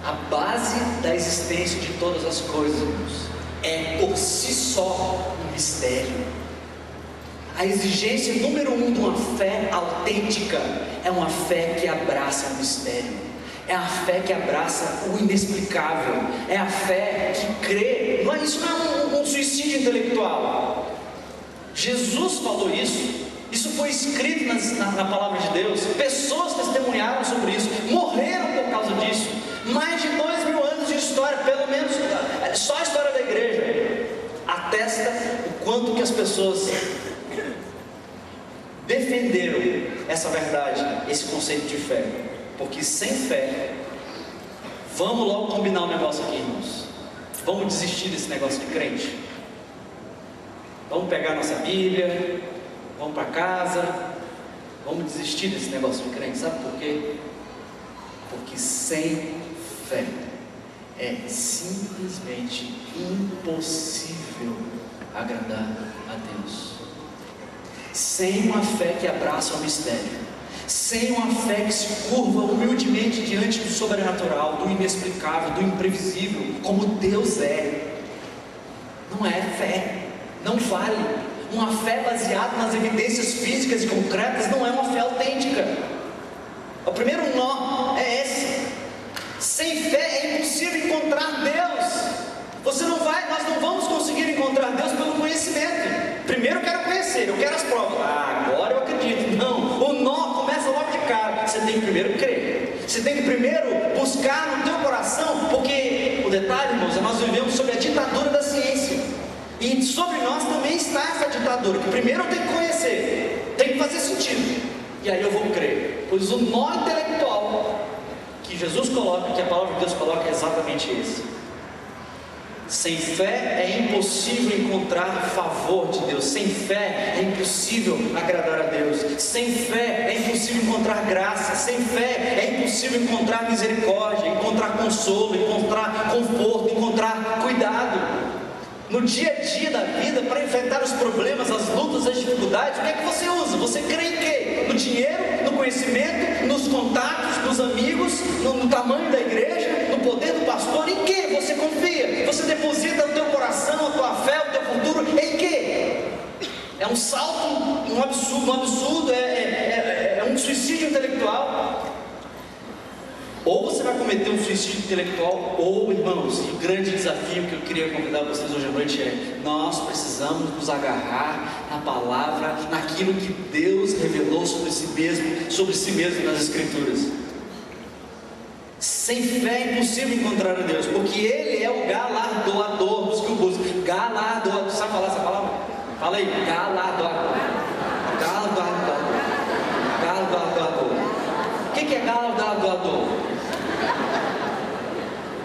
a base da existência de todas as coisas, irmãos. É por si só um mistério. A exigência número 1 de uma fé autêntica é uma fé que abraça o mistério, é a fé que abraça o inexplicável, é a fé que crê. Isso não é um suicídio intelectual. Jesus falou isso. Isso foi escrito na palavra de Deus. Pessoas testemunharam sobre isso, morreram por causa disso. Mais de 2000 anos de história, pelo menos só a história da igreja atesta o quanto que as pessoas defenderam essa verdade, esse conceito de fé. Porque sem fé, vamos logo combinar um negócio aqui, irmãos. Vamos desistir desse negócio de crente. Vamos pegar nossa Bíblia, vamos para casa, vamos desistir desse negócio de crente. Sabe por quê? Porque sem fé é simplesmente impossível agradar a Deus. Sem uma fé que abraça o mistério, sem uma fé que se curva humildemente diante do sobrenatural, do inexplicável, do imprevisível, como Deus é, não é fé. Não vale. Uma fé baseada nas evidências físicas e concretas não é uma fé autêntica. O primeiro nó é esse. Sem fé é impossível encontrar Deus. Nós não vamos conseguir encontrar Deus pelo conhecimento. Primeiro eu quero conhecer, eu quero as provas. Agora eu acredito. Não, o nó começa logo de cara. Você tem que primeiro crer. Você tem que primeiro buscar no teu coração, porque o detalhe, irmãos, é nós vivemos sob a ditadura da ciência. E sobre nós também está essa ditadura, que primeiro eu tenho que conhecer, tem que fazer sentido, e aí eu vou crer. Pois o nó intelectual que Jesus coloca, que a palavra de Deus coloca, é exatamente esse. Sem fé é impossível encontrar favor de Deus. Sem fé é impossível agradar a Deus. Sem fé é impossível encontrar graça. Sem fé é impossível encontrar misericórdia, encontrar consolo, encontrar conforto, encontrar cuidado. No dia a dia da vida, para enfrentar os problemas, as lutas, as dificuldades, o que é que você usa? Você crê em quê? No dinheiro, no conhecimento? conhecimento, nos contatos, nos amigos, no tamanho da igreja, no poder do pastor. Em que você confia? Você deposita o teu coração, a tua fé, o teu futuro em que? É um salto, um absurdo, é um suicídio intelectual. Ou você vai cometer um suicídio intelectual, ou, irmãos, e o grande desafio que eu queria convidar vocês hoje à noite é: nós precisamos nos agarrar na palavra, naquilo que Deus revelou sobre si mesmo nas Escrituras. Sem fé é impossível encontrar a Deus, porque Ele é o galardoador dos que o buscam. Galardoador, sabe falar essa palavra? Fala aí, galardoador. Galardoador. O que é galardoador?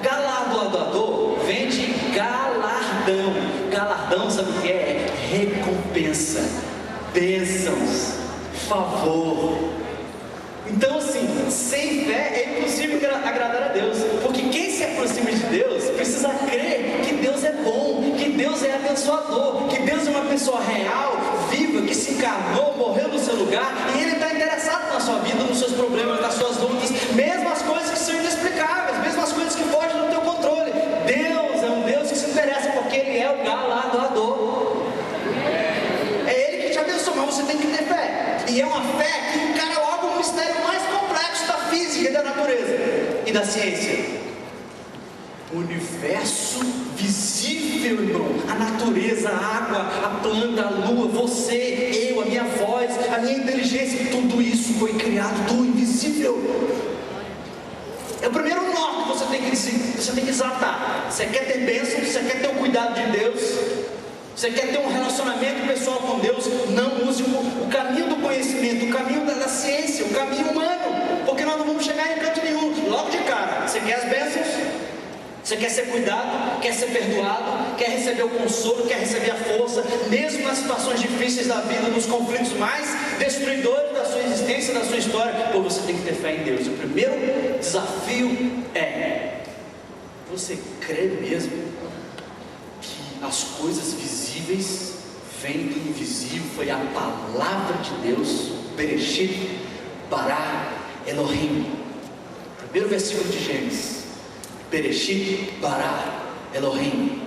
Galardoador vem de galardão. Galardão, sabe o que é? É recompensa, bênçãos, favor. Então, assim, sem fé é impossível agradar a Deus, porque quem se aproxima de Deus precisa crer que Deus é bom, que Deus é abençoador, que Deus é uma pessoa real, viva, que se encarnou, morreu no seu lugar, e Ele está interessado na sua vida, nos seus problemas, nas suas lutas, mesmo as coisas que são inexplicáveis, mesmo as coisas que fogem do teu controle. Deus é um Deus que se interessa, porque Ele é o galardoador. É Ele que te abençoa, mas você tem que ter fé, e é uma fé que encara logo o mistério mais complexo da física e da natureza e da ciência. O universo visível, irmão, a natureza, a água, a planta, a lua, você, eu, a minha voz, a minha inteligência, tudo isso foi criado do invisível. É o primeiro nó que você tem que exaltar. Você quer ter bênção, você quer ter o cuidado de Deus, você quer ter um relacionamento pessoal com Deus, não use o caminho do conhecimento, o caminho da ciência, o caminho humano, porque nós não vamos chegar em canto nenhum, logo de cara. Você quer as bênçãos? Você quer ser cuidado, quer ser perdoado, quer receber o consolo, quer receber a força, mesmo nas situações difíceis da vida, nos conflitos mais destruidores da sua existência, da sua história. Pô, você tem que ter fé em Deus. O primeiro desafio é: você crê mesmo que as coisas visíveis vêm do invisível? Foi a palavra de Deus, Bereshit bara Elohim. Primeiro versículo de Gênesis. Bereshit bara Elohim.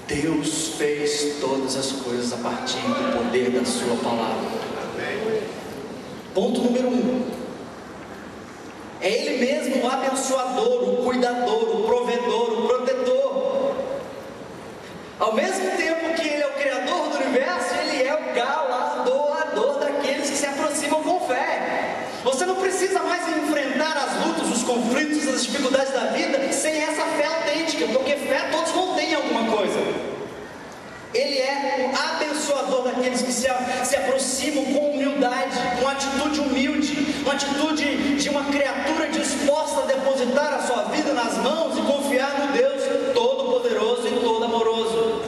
Deus fez todas as coisas a partir do poder da sua palavra. Ponto número 1. É Ele mesmo o abençoador, o cuidador, o provedor, o protetor. Ao mesmo tempo que Ele é o criador do universo, Ele é o galardoador daqueles que se aproximam com fé. Você não precisa mais enfrentar as lutas, os conflitos, as dificuldades da vida sem essa fé autêntica, porque fé todos vão ter em alguma coisa. Ele é o abençoador daqueles que se aproximam com humildade, com atitude humilde, uma atitude de uma criatura disposta a depositar a sua vida nas mãos e confiar no Deus Todo-Poderoso e Todo-Amoroso.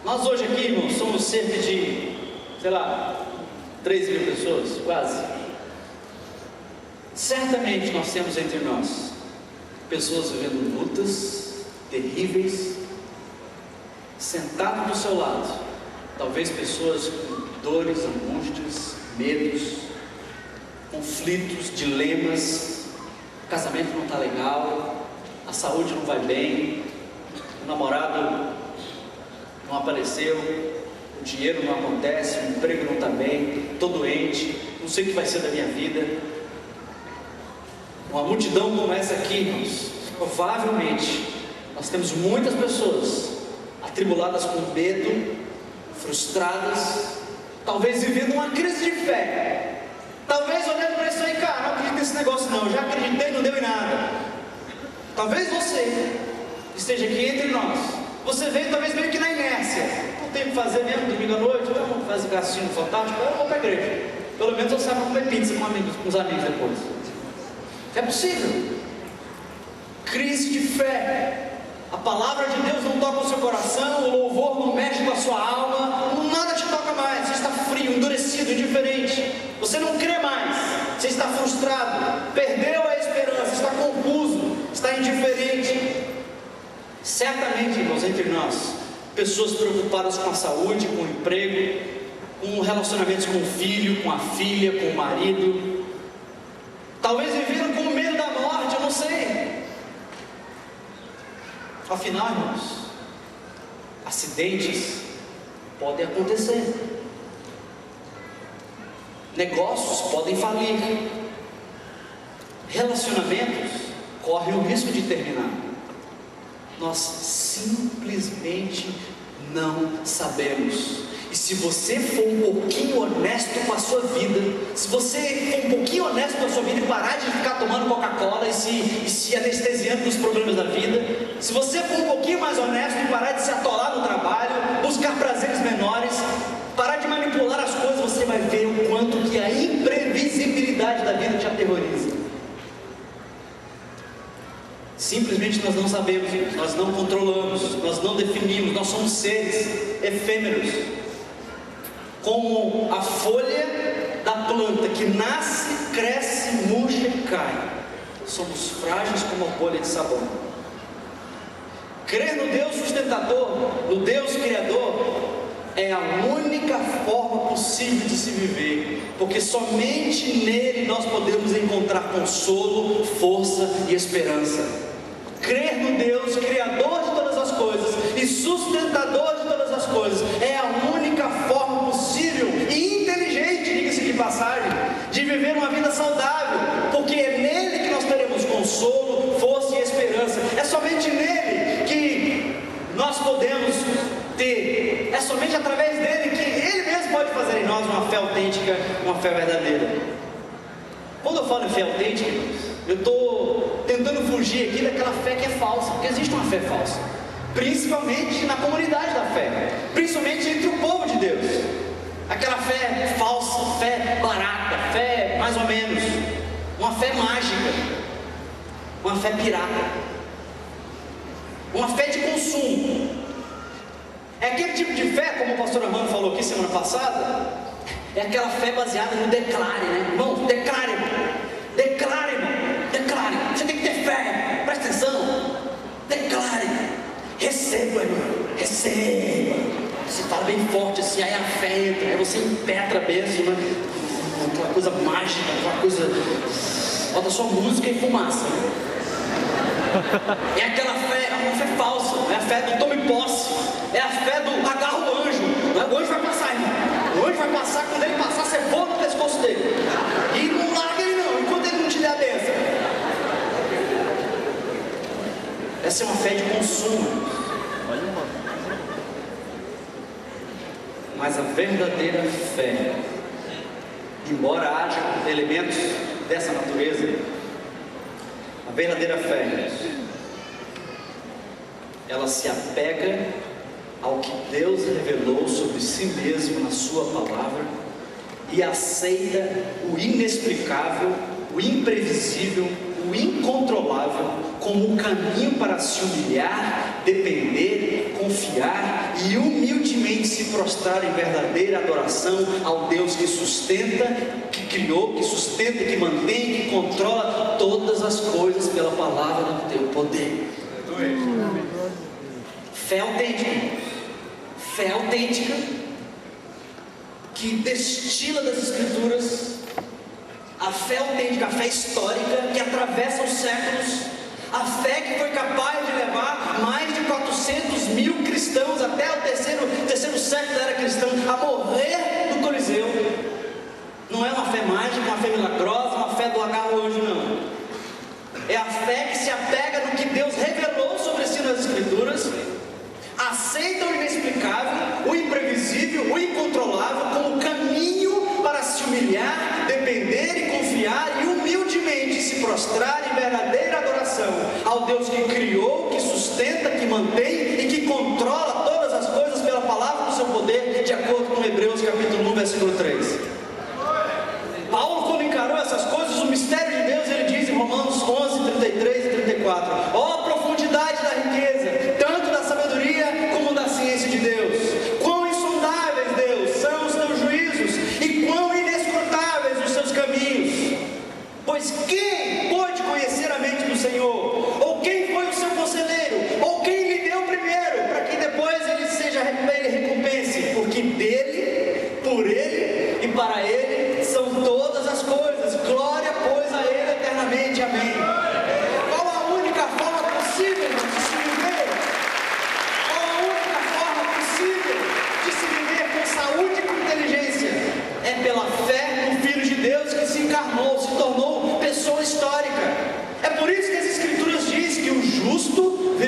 Nós hoje aqui, irmãos, somos cerca de, 3.000 pessoas, quase. Certamente nós temos entre nós pessoas vivendo lutas terríveis, sentado do seu lado, talvez pessoas com dores, angústias, medos, conflitos, dilemas. O casamento não está legal, a saúde não vai bem, o namorado não apareceu, o dinheiro não acontece, o emprego não está bem, estou doente, não sei o que vai ser da minha vida. Uma multidão como essa aqui, irmãos, provavelmente nós temos muitas pessoas atribuladas com medo, frustradas, talvez vivendo uma crise de fé, talvez olhando para isso aí: cara, não acredito nesse negócio não, já acreditei, não deu em nada. Talvez você esteja aqui entre nós, você veio talvez meio que na inércia, não tem o que fazer mesmo, domingo à noite, então vamos fazer gastinho fantástico, eu vou para a igreja, pelo menos eu saio para comer pizza com os amigos depois. É possível. Crise de fé. A palavra de Deus não toca o seu coração, o louvor não mexe com a sua alma, nada te toca mais, você está frio, endurecido, indiferente, você não crê mais, você está frustrado, perdeu a esperança, está confuso, está indiferente. Certamente, irmãos, entre nós, pessoas preocupadas com a saúde, com o emprego, com relacionamentos com o filho, com a filha, com o marido. Talvez viveram com medo da morte, eu não sei. Afinal, irmãos, acidentes podem acontecer, negócios podem falir, relacionamentos correm o risco de terminar. Nós simplesmente não sabemos. E se você for um pouquinho honesto com a sua vida, se você for um pouquinho honesto com a sua vida e parar de ficar tomando Coca-Cola e se anestesiando dos problemas da vida, se você for um pouquinho mais honesto e parar de se atolar no trabalho, buscar prazeres menores, parar de manipular as coisas, você vai ver o quanto que a imprevisibilidade da vida te aterroriza. Simplesmente nós não sabemos, nós não controlamos, nós não definimos, nós somos seres efêmeros, como a folha da planta que nasce, cresce, murcha e cai. Somos frágeis como a bolha de sabão. Crer no Deus sustentador, no Deus criador, é a única forma possível de se viver, porque somente nele nós podemos encontrar consolo, força e esperança. Crer no Deus criador de todas as coisas e sustentador de todas as coisas é a única forma possível e inteligente, diga-se de passagem, de viver uma vida saudável, porque é nele que nós teremos consolo, força e esperança. É somente nele que nós podemos ter, é somente através dele que ele mesmo pode fazer em nós uma fé autêntica, uma fé verdadeira. Quando eu falo em fé autêntica, eu estou tentando fugir aqui daquela fé que é falsa, porque existe uma fé falsa, principalmente na comunidade da fé, principalmente entre o povo de Deus. Aquela fé falsa, fé barata, fé mais ou menos, uma fé mágica, uma fé pirata, uma fé de consumo. É aquele tipo de fé, como o pastor Armando falou aqui semana passada, é aquela fé baseada no declare, né? Irmão, declare, irmão. Declare, irmão. Declare. Você tem que ter fé. Presta atenção. Declare. Receba, irmão. Receba. Você fala bem forte assim, aí a fé entra, aí você impetra a bênção, né? Aquela coisa mágica, aquela coisa. Bota só música e fumaça. É aquela fé, é uma fé falsa, é a fé do tome posse, é a fé do agarra o anjo. O anjo vai passar, irmão. O anjo vai passar, quando ele passar, você voa no pescoço dele. E não larga ele não, enquanto ele não te der a bênção. Essa é uma fé de consumo. Mas a verdadeira fé, embora haja elementos dessa natureza, a verdadeira fé, ela se apega ao que Deus revelou sobre si mesmo na sua palavra e aceita o inexplicável, o imprevisível, o incontrolável como um caminho para se humilhar, depender, confiar e humildemente se prostrar em verdadeira adoração ao Deus que sustenta, que criou, que sustenta, que mantém, que controla todas as coisas pela palavra do teu poder. Fé autêntica. Fé autêntica que destila das Escrituras, a fé autêntica, a fé histórica que atravessa os séculos, a fé que foi capaz de levar mais de 400 mil cristãos até o terceiro século da era cristã a morrer no Coliseu. Não é uma fé mágica, uma fé milagrosa, uma fé do agarro ao anjo, não. É a fé que se apega no que Deus revelou sobre si nas Escrituras, aceita o inexplicável, o imprevisível, o incontrolável como caminho para se humilhar, depender e confiar e humildemente se prostrar em verdadeira adoração ao Deus que criou, que sustenta, que mantém e que controla todas as coisas pela palavra do seu poder, de acordo com Hebreus capítulo 1, versículo 3. Paulo, quando encarou essas coisas, o mistério de Deus, ele diz em Romanos 11, 33 e 34: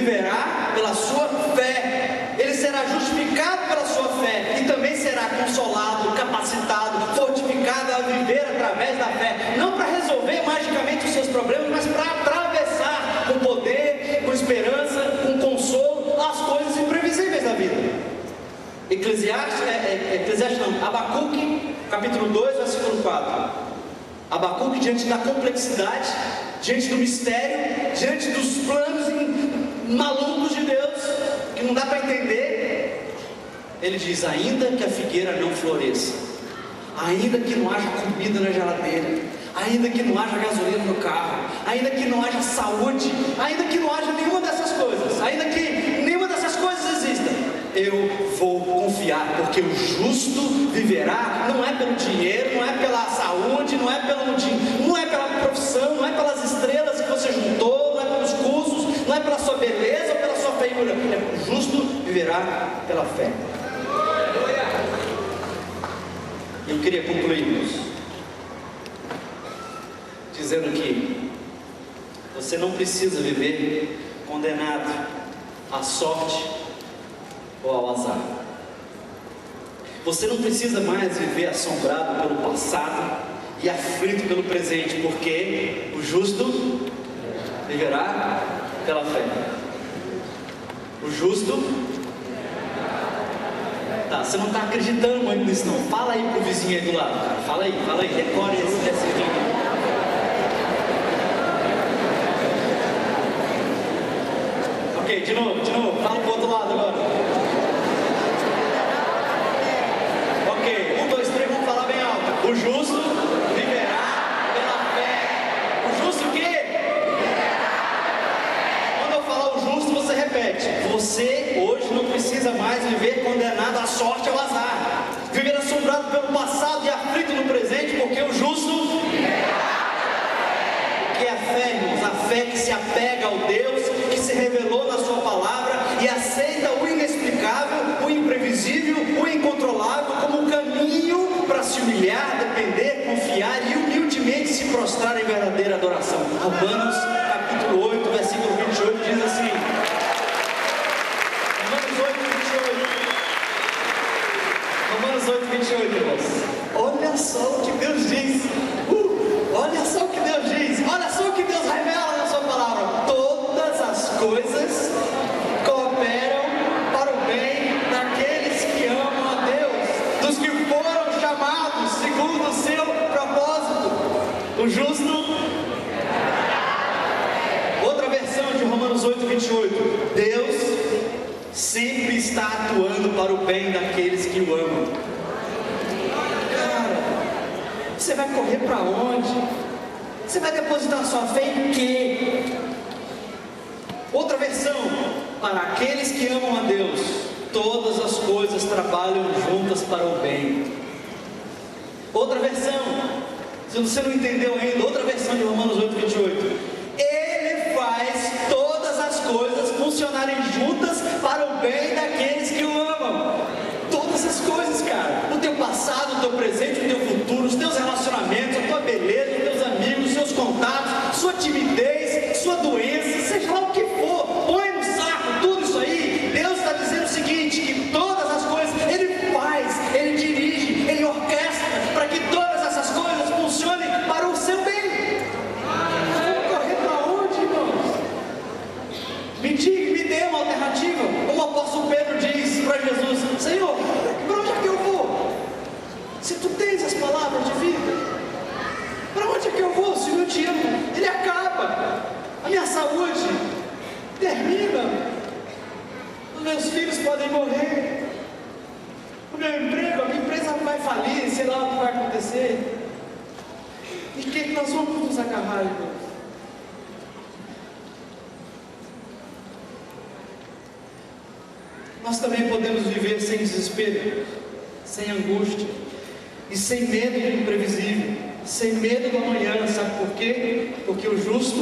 viverá pela sua fé. Ele será justificado pela sua fé e também será consolado, capacitado, fortificado a viver através da fé, não para resolver magicamente os seus problemas, mas para atravessar com poder, com esperança, com consolo as coisas imprevisíveis da vida. Abacuque, capítulo 2, versículo 4. Abacuque, diante da complexidade, diante do mistério, diante dos planos malucos de Deus, que não dá para entender, ele diz: ainda que a figueira não floresça, ainda que não haja comida na geladeira, ainda que não haja gasolina no carro, ainda que não haja saúde, ainda que não haja nenhuma dessas coisas, ainda que nenhuma dessas coisas exista, eu vou confiar, porque o justo viverá, não é pelo dinheiro, não é pela saúde, não é pela profissão, não é pelas estrelas que você juntou, não é pelos cursos, não é pela sua beleza ou pela sua feiura, o justo viverá pela fé. Eu queria concluir dizendo que você não precisa viver condenado à sorte ou ao azar. Você não precisa mais viver assombrado pelo passado e aflito pelo presente, porque o justo viverá pela fé. O justo... Tá, você não está acreditando muito nisso não. Fala aí pro vizinho aí do lado, cara. Fala aí, recorre esse vídeo. Ok, de novo, fala pro outro lado agora. Ok, 1, 2, 3, vamos falar bem alto. O justo viverá pela fé. O justo o quê? Quando eu falar o justo, você repete. Você hoje não precisa mais viver condenado à sorte ou ao azar, viver assombrado pelo passado e aflito no presente, porque o justo que é a fé, irmãos, a fé que se apega ao Deus que se revelou na sua palavra e aceita o inexplicável, o imprevisível, o incontrolável como um caminho para se humilhar, depender, confiar e humildemente se prostrar em verdadeira adoração. Romanos capítulo 8, versículo 28 diz assim: Romanos 8, 28, irmãos. Olha só o que Deus diz. Olha só o que Deus diz. Olha só o que Deus revela na sua palavra. Todas as coisas cooperam para o bem daqueles que amam a Deus, dos que foram chamados segundo o seu propósito. O justo. Outra versão de Romanos 8, 28. Deus sempre está atuando para o bem daqueles que o amam. Cara, você vai correr para onde? Você vai depositar sua fé em quê? Outra versão: para aqueles que amam a Deus, todas as coisas trabalham juntas para o bem. Outra versão, se você não entendeu ainda, outra versão de Romanos 8, 28. Ele faz todas as coisas funcionarem juntas para o bem daqueles que o amam. Todas as coisas, cara. O teu passado, o teu presente, o teu futuro, os teus relacionamentos, a tua beleza, os teus amigos, os seus contatos, sua timidez, sua doença, seja lá o que for, põe no saco tudo isso aí. Deus está dizendo o seguinte, que todas as coisas Ele faz, Ele dirige, Ele orquestra para que todas essas coisas funcionem para o seu bem. Me dê uma alternativa. Como o apóstolo Pedro diz para Jesus: Senhor, para onde é que eu vou? Se tu tens as palavras de vida, para onde é que eu vou? Se o meu dinheiro ele acaba, a minha saúde termina, os meus filhos podem morrer, o meu emprego, a minha empresa vai falir, sei lá o que vai acontecer. E o que nós vamos nos agarrar, irmão? Nós também podemos viver sem desespero, sem angústia e sem medo do imprevisível, sem medo do amanhã. Sabe por quê? Porque o justo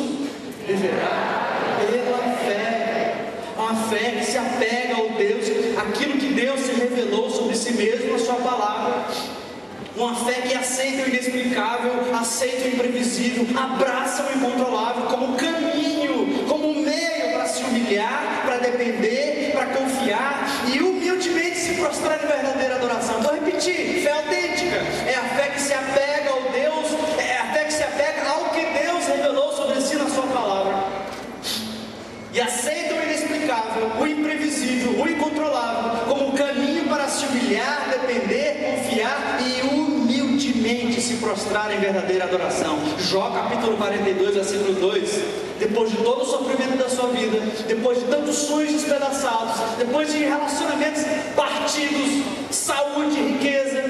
viverá pela fé. Uma fé que se apega ao Deus, aquilo que Deus se revelou sobre si mesmo na sua palavra. Uma fé que aceita o inexplicável, aceita o imprevisível, abraça o incontrolável como caminho, como meio para se humilhar e aceitam o inexplicável, o imprevisível, o incontrolável, como um caminho para se humilhar, depender, confiar e humildemente se prostrar em verdadeira adoração. Jó capítulo 42, versículo 2. Depois de todo o sofrimento da sua vida, depois de tantos sonhos despedaçados, depois de relacionamentos partidos, saúde, riqueza,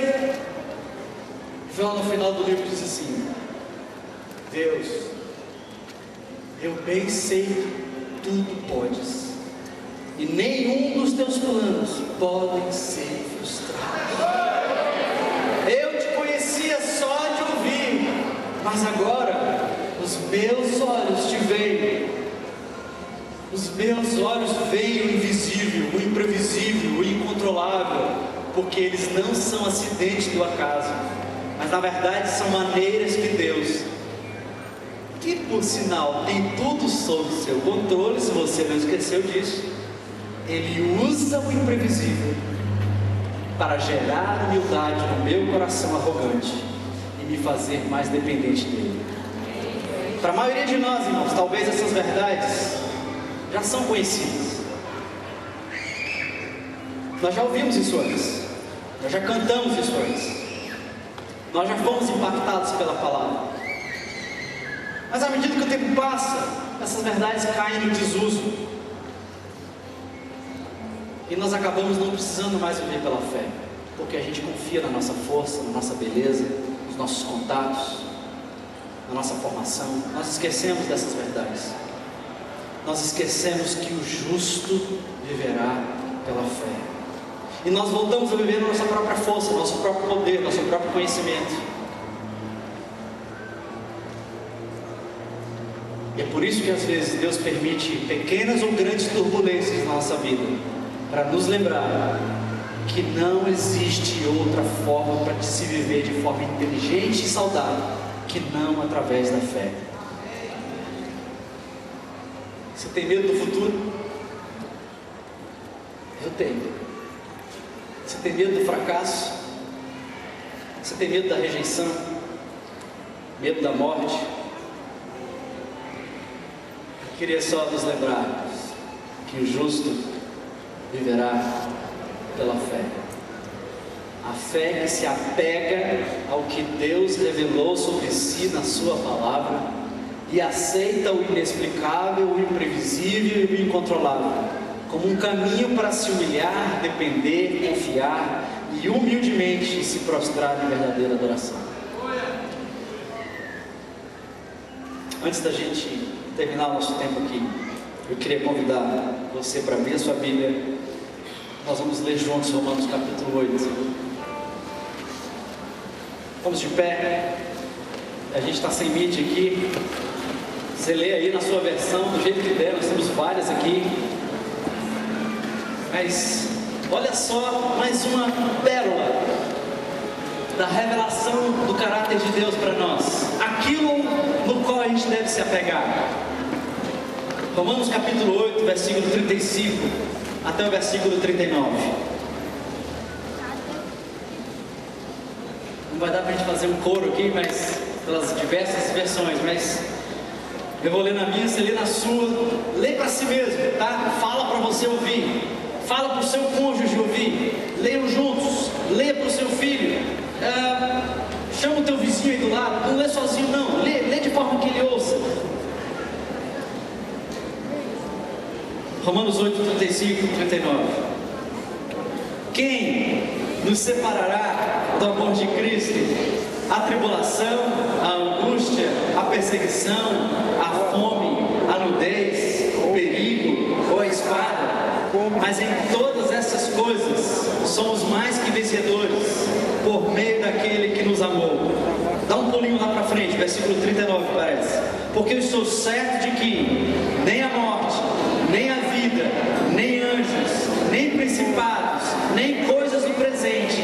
Jó no final do livro diz assim: Deus, eu bem sei que tudo podes, e nenhum dos teus planos podem ser frustrados. Eu te conhecia só de ouvir, mas agora os meus olhos te veem. Os meus olhos veem o invisível, o imprevisível, o incontrolável, porque eles não são acidentes do acaso, mas na verdade são maneiras que Deus, que por sinal tem tudo sob seu controle, se você não esqueceu disso, Ele usa o imprevisível para gerar humildade no meu coração arrogante e me fazer mais dependente dele. Para a maioria de nós, irmãos, talvez essas verdades já são conhecidas. Nós já ouvimos isso antes, nós já cantamos isso antes, nós já fomos impactados pela palavra. Mas à medida que o tempo passa, essas verdades caem no desuso, e nós acabamos não precisando mais viver pela fé, porque a gente confia na nossa força, na nossa beleza, nos nossos contatos, na nossa formação. Nós esquecemos dessas verdades. Nós esquecemos que o justo viverá pela fé, e nós voltamos a viver na nossa própria força, nosso próprio poder, nosso próprio conhecimento. E é por isso que às vezes Deus permite pequenas ou grandes turbulências na nossa vida, para nos lembrar que não existe outra forma para se viver de forma inteligente e saudável que não através da fé. Você tem medo do futuro? Eu tenho. Você tem medo do fracasso? Você tem medo da rejeição? Medo da morte? Eu queria só nos lembrar que o justo viverá pela fé. A fé que se apega ao que Deus revelou sobre si na sua palavra e aceita o inexplicável, o imprevisível e o incontrolável como um caminho para se humilhar, depender, confiar e humildemente se prostrar em verdadeira adoração. Antes da gente terminar o nosso tempo aqui, eu queria convidar você para abrir a sua Bíblia. Nós vamos ler juntos Romanos capítulo 8. Vamos de pé. A gente está sem mídia aqui. Você lê aí na sua versão, do jeito que der. Nós temos várias aqui. Mas olha só, mais uma pérola da revelação do caráter de Deus para nós, aquilo no qual a gente deve se apegar. Romanos capítulo 8, versículo 35 até o versículo 39. Não vai dar para a gente fazer um coro aqui, mas pelas diversas versões, mas eu vou ler na minha, você lê na sua. Lê para si mesmo, tá? Fala para você ouvir, fala para o seu cônjuge ouvir. Leiam juntos, lê para o seu filho, chama o teu vizinho aí do lado. Não lê sozinho não, lê de forma que ele ouça. Romanos 8, 35 e 39. Quem nos separará do amor de Cristo? A tribulação, a angústia, a perseguição, a fome, a nudez, o perigo ou a espada? Mas em todas essas coisas somos mais que vencedores por meio daquele que nos amou. Dá um pulinho lá para frente, versículo 39 parece. Porque eu estou certo de que nem a morte, nem a vida, nem anjos, nem principados, nem coisas do presente,